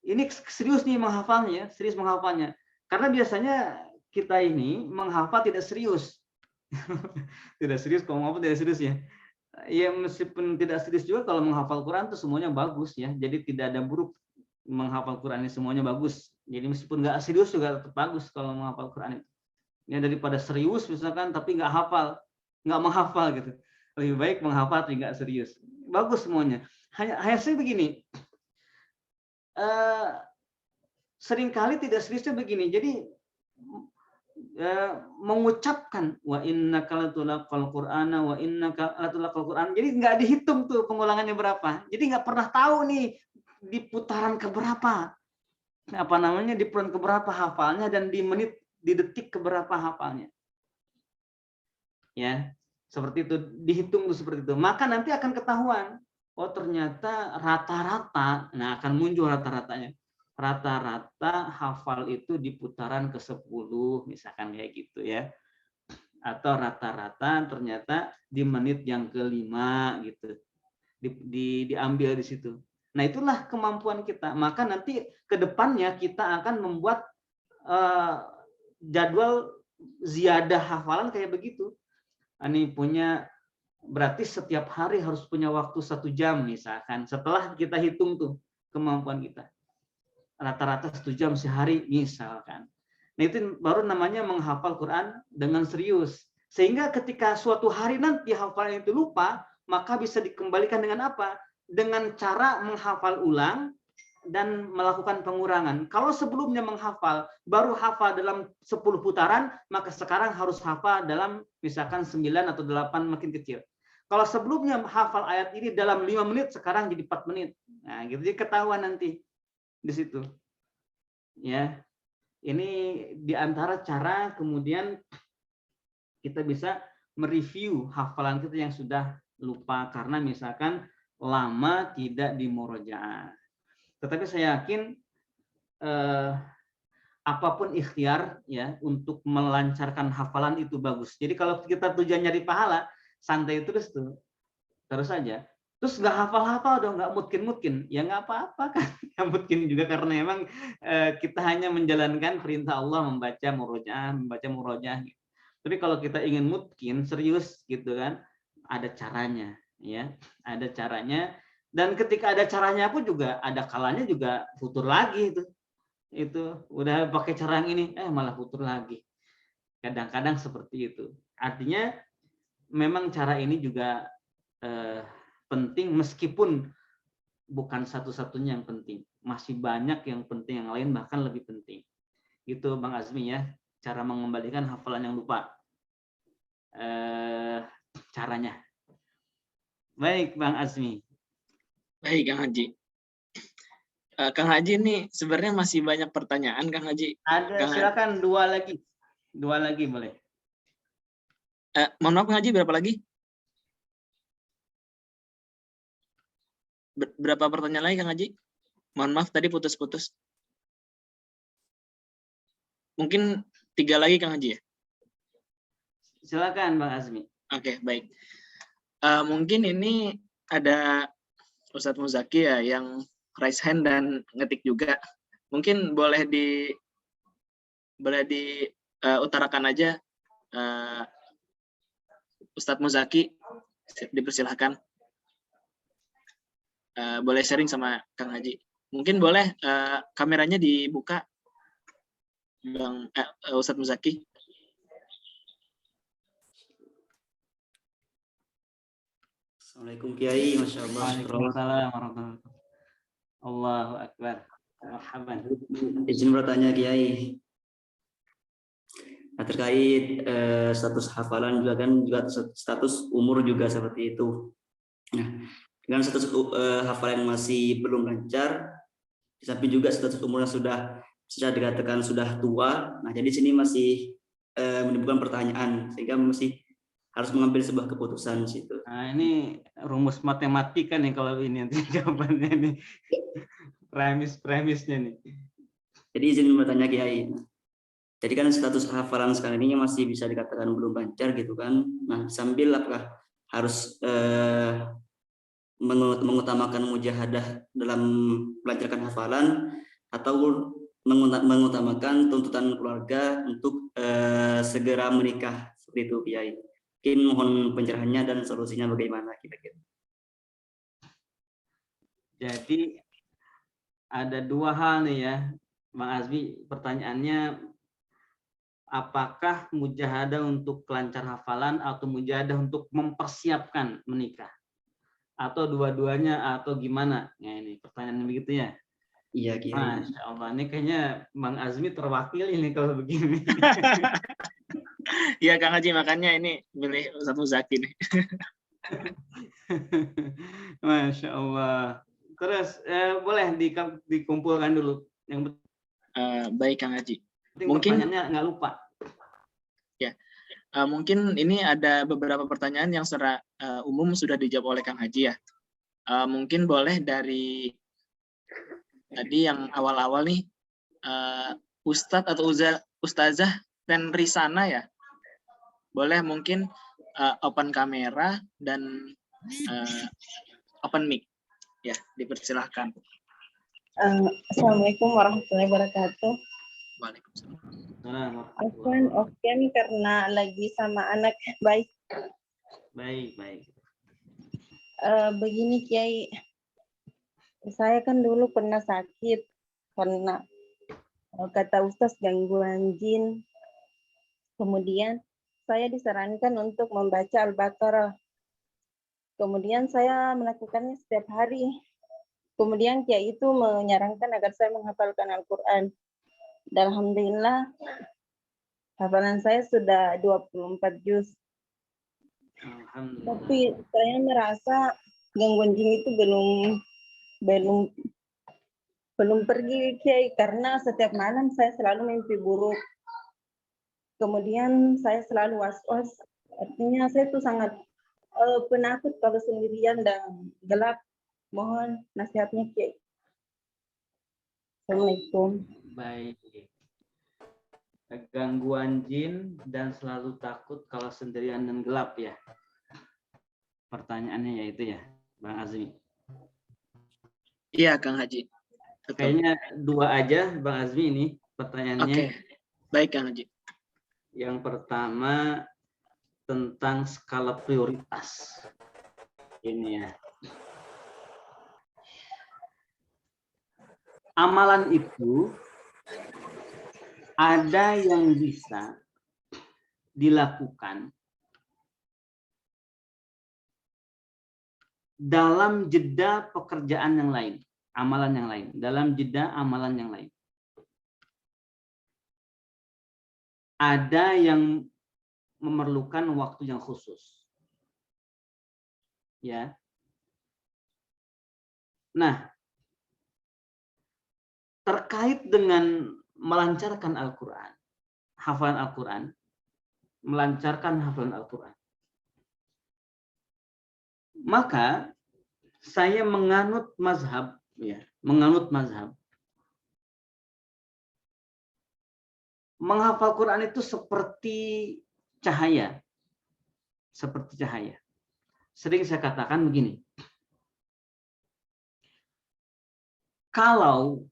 Speaker 1: ini serius nih menghafalnya, serius menghafalnya. Karena biasanya kita ini menghafal tidak serius. Tidak serius, kalau menghafal tidak serius ya. Ya meskipun tidak serius juga kalau menghafal Quran itu semuanya bagus ya. Jadi tidak ada buruk menghafal Quran ini, semuanya bagus. Jadi meskipun nggak serius juga tetap bagus kalau menghafal Quran itu. Ya daripada serius misalkan tapi nggak hafal, nggak menghafal gitu. Lebih baik menghafal tapi nggak serius. Bagus semuanya. Hanya begini. Seringkali tidak seriusnya begini. Jadi mengucapkan wa innaka latulaqal qur'ana wa innaka latulaqal qur'an. Jadi nggak dihitung tuh pengulangannya berapa. Jadi nggak pernah tahu nih di putaran keberapa. Apa namanya, di putaran keberapa hafalnya dan di menit, di detik keberapa hafalnya. Ya, seperti itu, dihitung tuh seperti itu. Maka nanti akan ketahuan, oh ternyata rata-rata, nah akan muncul rata-ratanya. Rata-rata hafal itu di putaran ke-10 misalkan kayak gitu ya. Atau rata-rata ternyata di menit yang ke-5 gitu. Diambil di situ. Nah, itulah kemampuan kita. Maka nanti ke depannya kita akan membuat jadwal ziyadah hafalan kayak begitu. Ini punya, berarti setiap hari harus punya waktu 1 jam misalkan. Setelah kita hitung tuh kemampuan kita, rata-rata 1 jam sehari misalkan. Nah itu baru namanya menghafal Quran dengan serius. Sehingga ketika suatu hari nanti hafalan itu lupa, maka bisa dikembalikan dengan apa? Dengan cara menghafal ulang dan melakukan pengurangan. Kalau sebelumnya menghafal, baru hafal dalam 10 putaran, maka sekarang harus hafal dalam misalkan 9 atau 8 makin kecil. Kalau sebelumnya hafal ayat ini dalam 5 menit, sekarang jadi 4 menit. Nah, gitu jadi ketahuan nanti di situ. Ya. Ini di antara cara kemudian kita bisa mereview hafalan kita yang sudah lupa karena misalkan lama tidak dimurojaah. Tetapi saya yakin apapun ikhtiar ya untuk melancarkan hafalan itu bagus. Jadi kalau kita tujuan nyari pahala, santai terus tuh, terus saja. Terus nggak hafal-hafal dong, nggak mungkin, ya nggak apa-apa kan. Yang mungkin juga karena emang kita hanya menjalankan perintah Allah membaca murojaah. Tapi kalau kita ingin mungkin serius gitu kan, ada caranya ya, ada caranya. Dan ketika ada caranya pun juga ada kalanya juga futur lagi itu udah pakai cara yang ini malah futur lagi. Kadang-kadang seperti itu. Artinya memang cara ini juga penting meskipun bukan satu-satunya yang penting. Masih banyak yang penting, yang lain bahkan lebih penting. Gitu Bang Azmi ya, cara mengembalikan hafalan yang lupa. Caranya. Baik Bang Azmi.
Speaker 2: Baik Kang Haji. Kang Haji nih sebenarnya masih banyak pertanyaan Kang Haji.
Speaker 1: Ada, silakan 2 lagi. 2 lagi boleh.
Speaker 2: Mohon maaf Kang Haji, berapa lagi? Berapa pertanyaan lagi Kang Haji? Mohon maaf tadi putus-putus. Mungkin 3 lagi Kang Haji ya?
Speaker 1: Silakan Bang Azmi.
Speaker 2: Oke, baik. Mungkin ini ada Ustadz Muzaki ya yang raise hand dan ngetik juga. Mungkin boleh diutarakan aja Ustadz Muzaki, dipersilahkan. Boleh sharing sama Kang Haji. Mungkin boleh kameranya dibuka, Bang Ustadz Muzaki.
Speaker 6: Assalamualaikum Kiai, Masya Allah.
Speaker 1: Waalaikumsalam warahmatullahi wabarakatuh. Allahu Akbar. Marhaban.
Speaker 6: Izin bertanya Kiai. Nah, terkait status hafalan juga kan juga status umur juga seperti itu. Nah, dengan status hafalan yang masih belum lancar, di samping juga status umurnya sudah dikatakan sudah tua. Nah, jadi sini masih menimbulkan pertanyaan sehingga masih harus mengambil sebuah keputusan di situ.
Speaker 1: Nah, ini rumus matematika nih kalau ini nanti jawabannya nih. Premisnya nih.
Speaker 6: Jadi izin bertanya Kiai. Jadi kan status hafalan sekarang ini masih bisa dikatakan belum lancar gitu kan. Nah, sambil apakah harus mengutamakan mujahadah dalam melancarkan hafalan atau mengutamakan tuntutan keluarga untuk segera menikah seperti itu Kiai. Mungkin mohon pencerahannya dan solusinya bagaimana kira-kira.
Speaker 1: Jadi ada 2 hal nih ya, Bang Azmi. Pertanyaannya, apakah mujahadah untuk kelancar hafalan atau mujahadah untuk mempersiapkan menikah? Atau dua-duanya atau gimana? Nah, ini pertanyaan begitu ya.
Speaker 6: Iya Kiai.
Speaker 1: Masya Allah, ini kayaknya Bang Azmi terwakili nih kalau begini.
Speaker 2: Iya Kang Haji, makanya ini milih Ustadz Muzaki nih.
Speaker 1: Masya Allah. Terus boleh dikumpulkan dulu. Yang
Speaker 2: Baik Kang Haji.
Speaker 1: penting
Speaker 2: Mungkin
Speaker 1: pertanyaannya nggak lupa.
Speaker 2: Ya, mungkin ini ada beberapa pertanyaan yang secara umum sudah dijawab oleh Kang Haji ya. Mungkin boleh dari tadi yang awal-awal nih, Ustadz atau Ustazah dan Risana ya. Boleh mungkin open kamera dan open mic. Ya, dipersilahkan.
Speaker 7: Assalamualaikum warahmatullahi wabarakatuh.
Speaker 2: Waalaikumsalam.
Speaker 7: Afwan, oke nih karena lagi sama anak. Baik.
Speaker 1: Baik.
Speaker 7: Begini Kiai, saya kan dulu pernah sakit karena kata Ustaz gangguan jin. Kemudian saya disarankan untuk membaca Al-Baqarah. Kemudian saya melakukannya setiap hari. Kemudian Kiai itu menyarankan agar saya menghafalkan Al-Quran. Dan alhamdulillah hafalan saya sudah 24 juz.
Speaker 1: Alhamdulillah.
Speaker 7: Tapi saya merasa gangguan jin itu belum pergi Kiai, karena setiap malam saya selalu mimpi buruk. Kemudian saya selalu was-was. Artinya saya tuh sangat penakut kalau sendirian dan gelap. Mohon nasihatnya Kiai. Assalamualaikum.
Speaker 1: Baik. Gangguan jin dan selalu takut kalau sendirian dan gelap ya. Pertanyaannya yaitu ya, Bang Azmi.
Speaker 2: Iya, Kang Haji. Betul.
Speaker 1: Kayaknya 2 aja, Bang Azmi ini pertanyaannya.
Speaker 2: Oke. Baik, Kang Haji.
Speaker 1: Yang pertama tentang skala prioritas. Ini ya. Amalan itu ada yang bisa dilakukan dalam jeda pekerjaan yang lain, amalan yang lain, dalam jeda amalan yang lain. Ada yang memerlukan waktu yang khusus. Ya. Nah, terkait dengan melancarkan Al-Quran, hafalan Al-Quran, melancarkan hafalan Al-Quran. Maka saya menganut mazhab, ya, menganut mazhab. Menghafal Quran itu seperti cahaya, seperti cahaya. Sering saya katakan begini, kalau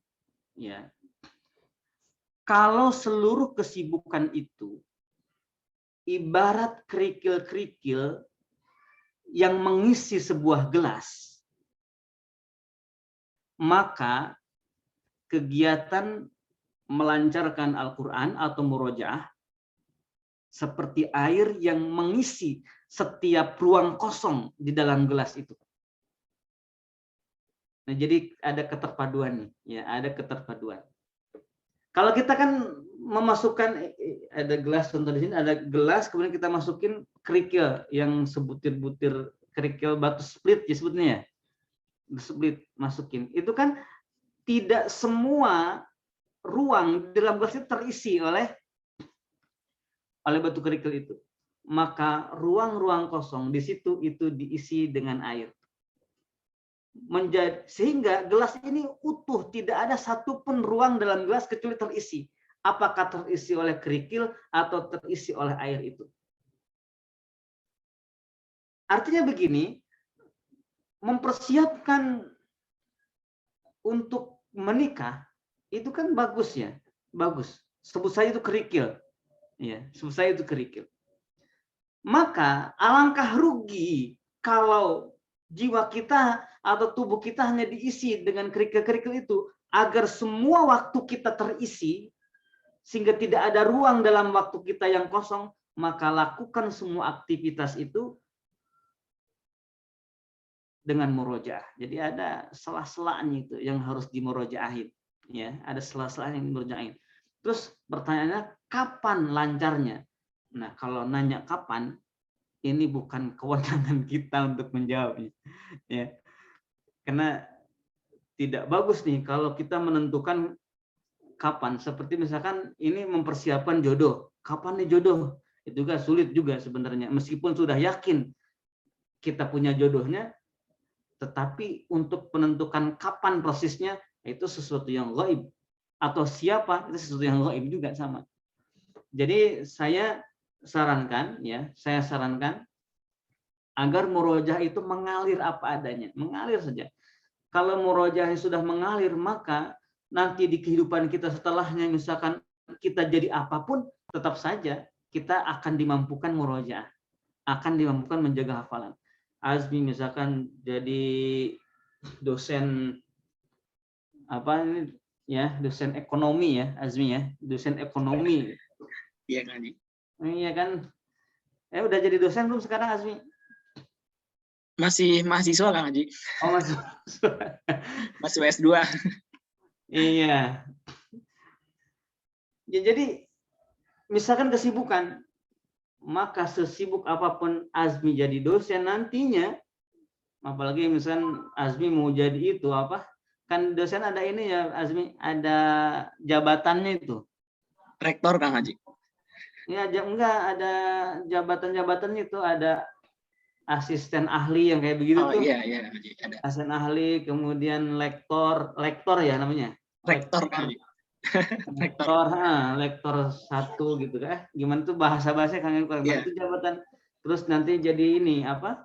Speaker 1: seluruh kesibukan itu ibarat kerikil-kerikil yang mengisi sebuah gelas, maka kegiatan melancarkan Al-Quran atau murojaah seperti air yang mengisi setiap ruang kosong di dalam gelas itu. Nah, jadi ada keterpaduan nih, ya, ada keterpaduan. Kalau kita kan memasukkan, ada gelas, contoh di sini ada gelas, kemudian kita masukin kerikil yang sebutir-butir kerikil batu split ya sebutnya ya, split masukin. Itu kan tidak semua ruang di dalam gelas itu terisi oleh batu kerikil itu. Maka ruang-ruang kosong di situ itu diisi dengan air. Sehingga gelas ini utuh, tidak ada satupun ruang dalam gelas kecuali terisi. Apakah terisi oleh kerikil atau terisi oleh air itu. Artinya begini, mempersiapkan untuk menikah itu kan bagus ya, bagus. Sebut saja itu kerikil, ya, sebut saja itu kerikil. Maka alangkah rugi kalau jiwa kita atau tubuh kita hanya diisi dengan kerikil-kerikil itu, agar semua waktu kita terisi sehingga tidak ada ruang dalam waktu kita yang kosong. Maka lakukan semua aktivitas itu dengan murojaah. Jadi ada sela-selanya itu yang harus dimurojaahin, ya, ada sela-sela yang dimurojaahin. Terus pertanyaannya kapan lancarnya? Nah, kalau nanya kapan, ini bukan kewenangan kita untuk menjawabnya, ya. Karena tidak bagus nih kalau kita menentukan kapan. Seperti misalkan ini mempersiapkan jodoh. Kapan nih jodoh? Itu juga sulit juga sebenarnya. Meskipun sudah yakin kita punya jodohnya, tetapi untuk menentukan kapan prosesnya itu sesuatu yang gaib. Atau siapa, itu sesuatu yang gaib juga sama. Jadi saya sarankan agar murojaah itu mengalir apa adanya, mengalir saja. Kalau murojaahnya sudah mengalir, maka nanti di kehidupan kita setelahnya, misalkan kita jadi apapun, tetap saja kita akan dimampukan murojaah, akan dimampukan menjaga hafalan. Azmi misalkan jadi dosen apa ini ya, dosen ekonomi ya, Azmi ya, dosen ekonomi.
Speaker 2: Iya Kang Haji.
Speaker 1: Iya kan? Udah jadi dosen belum sekarang, Azmi?
Speaker 2: Masih mahasiswa Kang Haji.
Speaker 1: Oh, masih.
Speaker 2: Masih S2.
Speaker 1: Iya. Ya, jadi misalkan kesibukan, maka sesibuk apapun Azmi jadi dosen nantinya, apalagi misalkan Azmi mau jadi itu apa? Kan dosen ada ini ya, Azmi, ada jabatannya itu.
Speaker 2: Rektor Kang Haji.
Speaker 1: Ya, enggak ada jabatan-jabatannya itu, ada asisten ahli yang kayak begitu
Speaker 2: Oh
Speaker 1: tuh.
Speaker 2: iya iya Kang Haji, ada.
Speaker 1: Asisten ahli, kemudian lektor ya namanya.
Speaker 2: Rektor Kang Haji.
Speaker 1: lektor 1 gitu kan. Gimana tuh bahasa-bahasa Kang kurang
Speaker 2: Yeah.
Speaker 1: itu jabatan. Terus nanti jadi ini apa?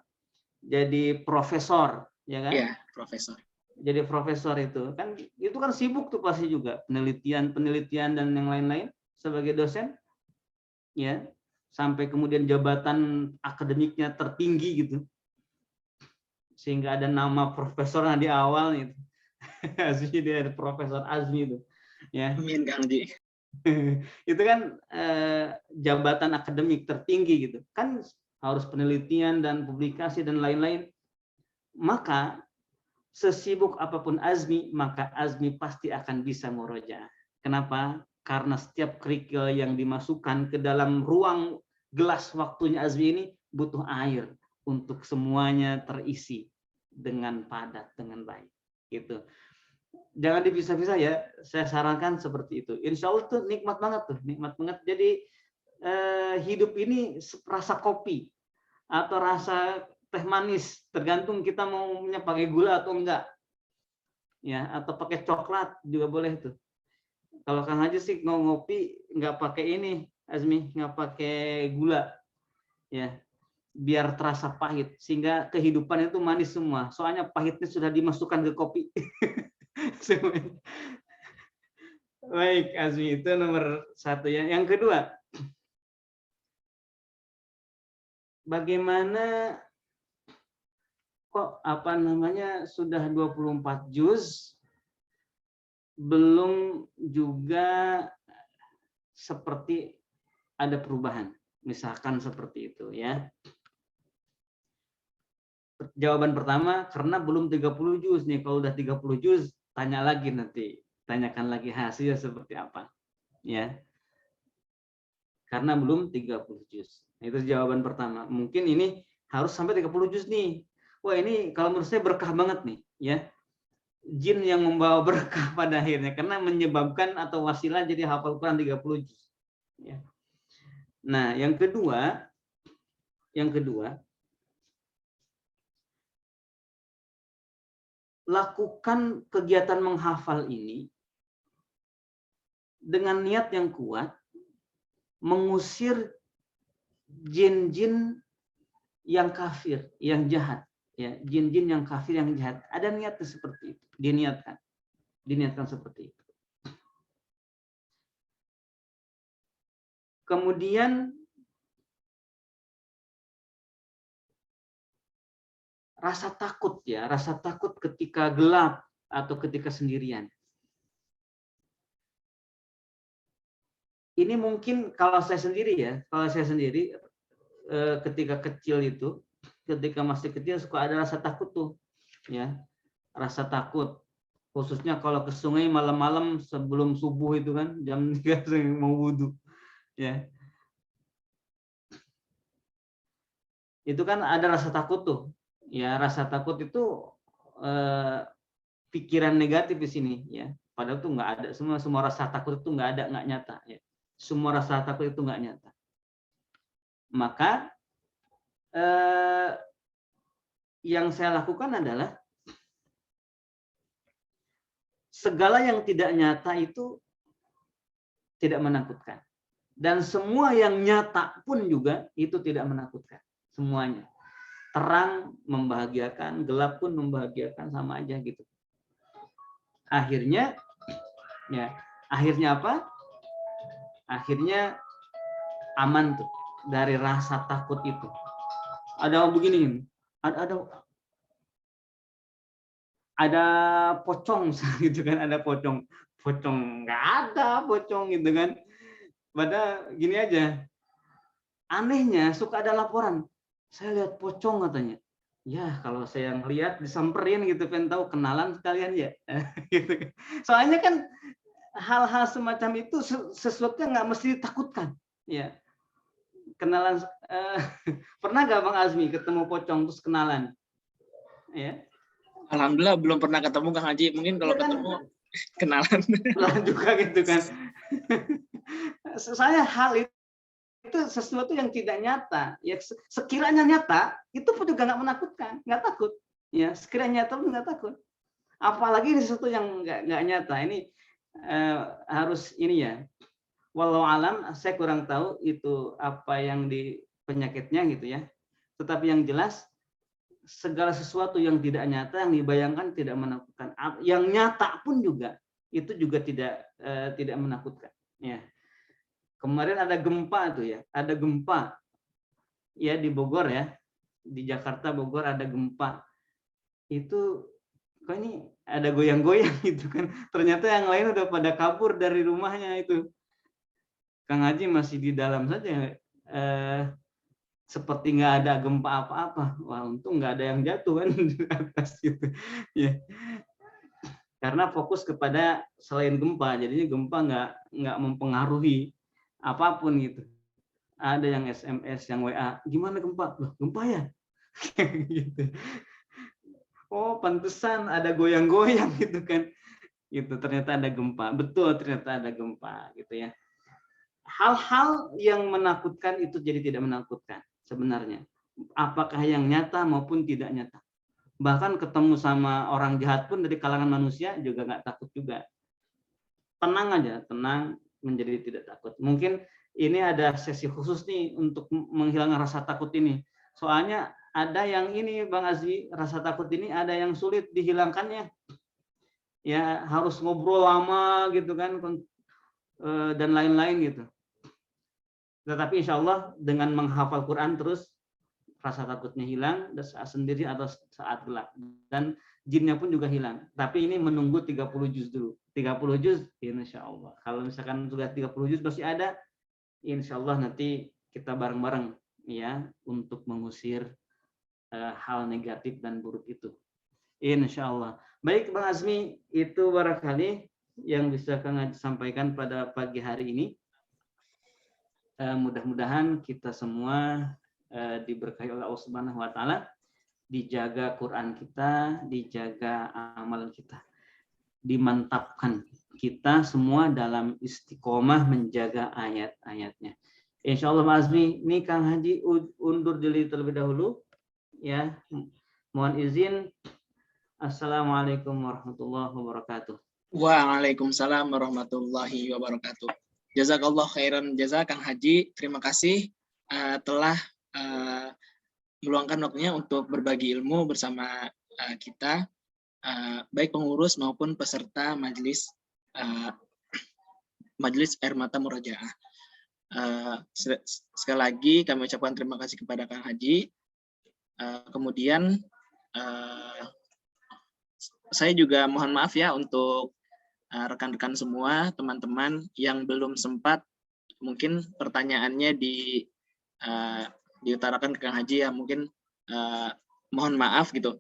Speaker 1: Jadi profesor, ya kan?
Speaker 2: Iya, profesor.
Speaker 1: Jadi profesor itu kan sibuk tuh pasti juga, penelitian dan yang lain-lain sebagai dosen. Ya. Sampai kemudian jabatan akademiknya tertinggi gitu. Sehingga ada nama profesornya di awal itu. Azmi, dia ada Profesor Azmi itu. Ya.
Speaker 2: Amin Kang Haji.
Speaker 1: Itu kan jabatan akademik tertinggi gitu kan, harus penelitian dan publikasi dan lain-lain. Maka sesibuk apapun Azmi, maka Azmi pasti akan bisa murojaah. Kenapa? Karena setiap kerikil yang dimasukkan ke dalam ruang gelas waktunya Azmi ini butuh air untuk semuanya terisi dengan padat, dengan baik gitu. Jangan dipisah-pisah ya, saya sarankan seperti itu. Insya Allah tuh nikmat banget tuh, nikmat banget. Jadi hidup ini rasa kopi atau rasa teh manis, tergantung kita maunya pakai gula atau enggak, ya, atau pakai coklat juga boleh tuh. Kalau Kang Haji sih ngopi nggak pakai ini, Azmi, nggak pakai gula, ya, biar terasa pahit sehingga kehidupan itu manis semua. Soalnya pahitnya sudah dimasukkan ke kopi. Baik, Azmi, itu nomor 1 ya. Yang kedua, bagaimana kok sudah 24 juz belum juga seperti ada perubahan, misalkan seperti itu ya. Jawaban pertama, karena belum 30 juz nih. Kalau udah 30 juz, tanya lagi nanti, tanyakan lagi hasilnya seperti apa ya, karena belum 30 juz. Itu jawaban pertama. Mungkin ini harus sampai 30 juz nih. Wah, ini kalau menurut saya berkah banget nih ya, jin yang membawa berkah pada akhirnya, karena menyebabkan atau wasilah jadi hafal Quran 30 juz ya. Nah, yang kedua lakukan kegiatan menghafal ini dengan niat yang kuat, mengusir jin-jin yang kafir, yang jahat, ya, jin-jin yang kafir, yang jahat. Ada niatnya seperti itu, diniatkan seperti itu. Kemudian rasa takut ya, rasa takut ketika gelap atau ketika sendirian. Ini mungkin kalau saya sendiri ketika kecil itu, ketika masih kecil suka ada rasa takut tuh, ya, rasa takut. Khususnya kalau ke sungai malam-malam sebelum subuh itu kan, jam 3 mau wudhu, ya. Itu kan ada rasa takut tuh, ya, rasa takut itu pikiran negatif di sini, ya. Padahal tuh nggak ada, semua rasa takut itu nggak ada, nggak nyata, ya. Semua rasa takut itu nggak nyata. Maka yang saya lakukan adalah segala yang tidak nyata itu tidak menakutkan, dan semua yang nyata pun juga itu tidak menakutkan. Semuanya terang membahagiakan, gelap pun membahagiakan, sama aja gitu. Akhirnya apa? akhirnya aman tuh dari rasa takut itu. Ada begini, ada pocong gitu kan, ada pocong nggak ada pocong gitu kan. Pada gini aja, anehnya suka ada laporan, saya lihat pocong katanya. Ya kalau saya ngelihat disamperin gitu, pengen tahu kenalan sekalian ya. Gitu. Soalnya kan hal-hal semacam itu sesuatu yang nggak mesti ditakutkan. Ya, kenalan. Pernah nggak Bang Azmi ketemu pocong terus kenalan? Ya.
Speaker 2: Alhamdulillah belum pernah ketemu Kang Haji. Mungkin kalau ketemu kenalan.
Speaker 1: Kenalan juga gitu kan. Saya hal itu sesuatu yang tidak nyata. Ya sekiranya nyata, itu pun juga nggak menakutkan, nggak takut. Ya sekiranya nyata pun nggak takut. Apalagi sesuatu yang nggak nyata. Ini harus ini ya. Walau alam, saya kurang tahu itu apa yang di penyakitnya gitu ya. Tetapi yang jelas segala sesuatu yang tidak nyata, yang dibayangkan tidak menakutkan. Yang nyata pun juga itu juga tidak menakutkan. Ya. Kemarin ada gempa tuh ya, ada gempa ya di Bogor ya, di Jakarta Bogor ada gempa. Itu kok ini ada goyang-goyang gitu kan. Ternyata yang lain udah pada kabur dari rumahnya itu. Kang Haji masih di dalam saja. Seperti nggak ada gempa apa-apa. Wah, untung nggak ada yang jatuh kan di atas gitu. Ya. Karena fokus kepada selain gempa, jadinya gempa nggak mempengaruhi apapun gitu. Ada yang SMS, yang WA, gimana gempa? Loh, gempa ya? Gitu. Oh, pantesan ada goyang-goyang gitu kan. Gitu, ternyata ada gempa. Betul, ternyata ada gempa gitu ya. Hal-hal yang menakutkan itu jadi tidak menakutkan sebenarnya. Apakah yang nyata maupun tidak nyata. Bahkan ketemu sama orang jahat pun dari kalangan manusia juga nggak takut juga. Tenang aja, tenang, menjadi tidak takut. Mungkin ini ada sesi khusus nih untuk menghilangkan rasa takut ini. Soalnya ada yang ini Bang Azmi, rasa takut ini ada yang sulit dihilangkannya. Ya harus ngobrol lama gitu kan dan lain-lain gitu. Tetapi insya Allah dengan menghafal Quran terus rasa takutnya hilang saat sendiri atau saat gelap. Dan jinnya pun juga hilang. Tapi ini menunggu 30 juz dulu. 30 juz insya Allah. Kalau misalkan sudah 30 juz masih ada, insya Allah nanti kita bareng-bareng ya untuk mengusir hal negatif dan buruk itu. Insya Allah. Baik Bang Azmi, itu barangkali yang bisa Kang Haji sampaikan pada pagi hari ini. Mudah-mudahan kita semua diberkahi oleh Allah Subhanahu wa taala, dijaga Quran kita, dijaga amalan kita. Dimantapkan kita semua dalam istiqomah menjaga ayat-ayatnya. Insya Allah Mas Azmi, ini Kang Haji undur diri terlebih dahulu. Ya, mohon izin. Assalamualaikum warahmatullahi wabarakatuh.
Speaker 2: Waalaikumsalam warahmatullahi wabarakatuh. Jazakallah khairan jazak Kang Haji. Terima kasih telah meluangkan waktunya untuk berbagi ilmu bersama kita, baik pengurus maupun peserta majelis Air Mata Murajaah. Sekali lagi kami ucapkan terima kasih kepada Kang Haji. Kemudian saya juga mohon maaf ya untuk rekan-rekan semua, teman-teman yang belum sempat mungkin pertanyaannya diutarakan ke Kang Haji ya, mungkin mohon maaf gitu.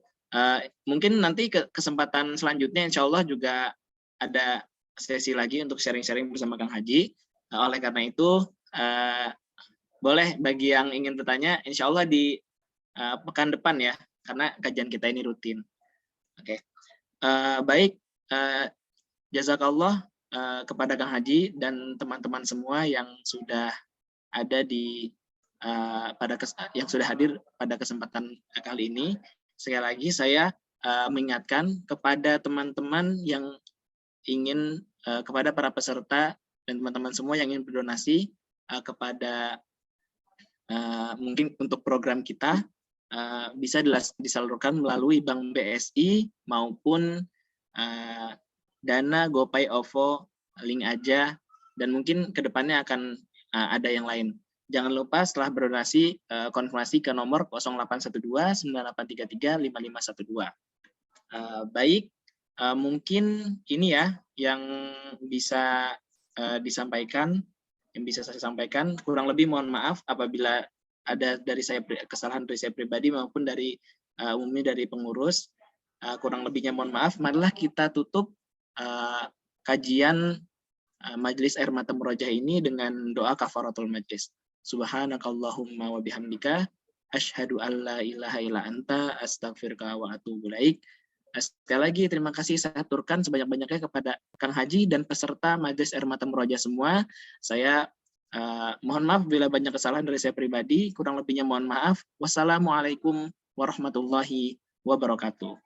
Speaker 2: Mungkin nanti kesempatan selanjutnya insya Allah juga ada sesi lagi untuk sharing-sharing bersama Kang Haji. Oleh karena itu boleh bagi yang ingin bertanya insya Allah di pekan depan ya, karena kajian kita ini rutin. Oke. Baik, jazakallah kepada Kang Haji dan teman-teman semua yang sudah ada yang sudah hadir pada kesempatan kali ini. Sekali lagi saya mengingatkan kepada teman-teman yang ingin, kepada para peserta dan teman-teman semua yang ingin berdonasi kepada mungkin untuk program kita, bisa disalurkan melalui Bank BSI maupun Dana GoPay OVO, link aja dan mungkin kedepannya akan ada yang lain. Jangan lupa setelah berdonasi konfirmasi ke nomor 0812 9833 5512. Baik, mungkin ini ya yang bisa disampaikan, yang bisa saya sampaikan. Kurang lebih mohon maaf apabila ada dari saya kesalahan dari saya pribadi maupun dari umumnya dari pengurus. Kurang lebihnya mohon maaf. Marilah kita tutup kajian Majelis Air Mata Murojaah ini dengan doa kafaratul majlis. Subhanakallahumma wa bihamdika asyhadu an la ilaha illa anta astaghfiruka wa atubu ilaik. Sekali lagi terima kasih saya aturkan sebanyak-banyaknya kepada Kang Haji dan peserta Majelis Air Mata Murojaah semua. Saya mohon maaf bila banyak kesalahan dari saya pribadi, kurang lebihnya mohon maaf. Wassalamualaikum warahmatullahi wabarakatuh.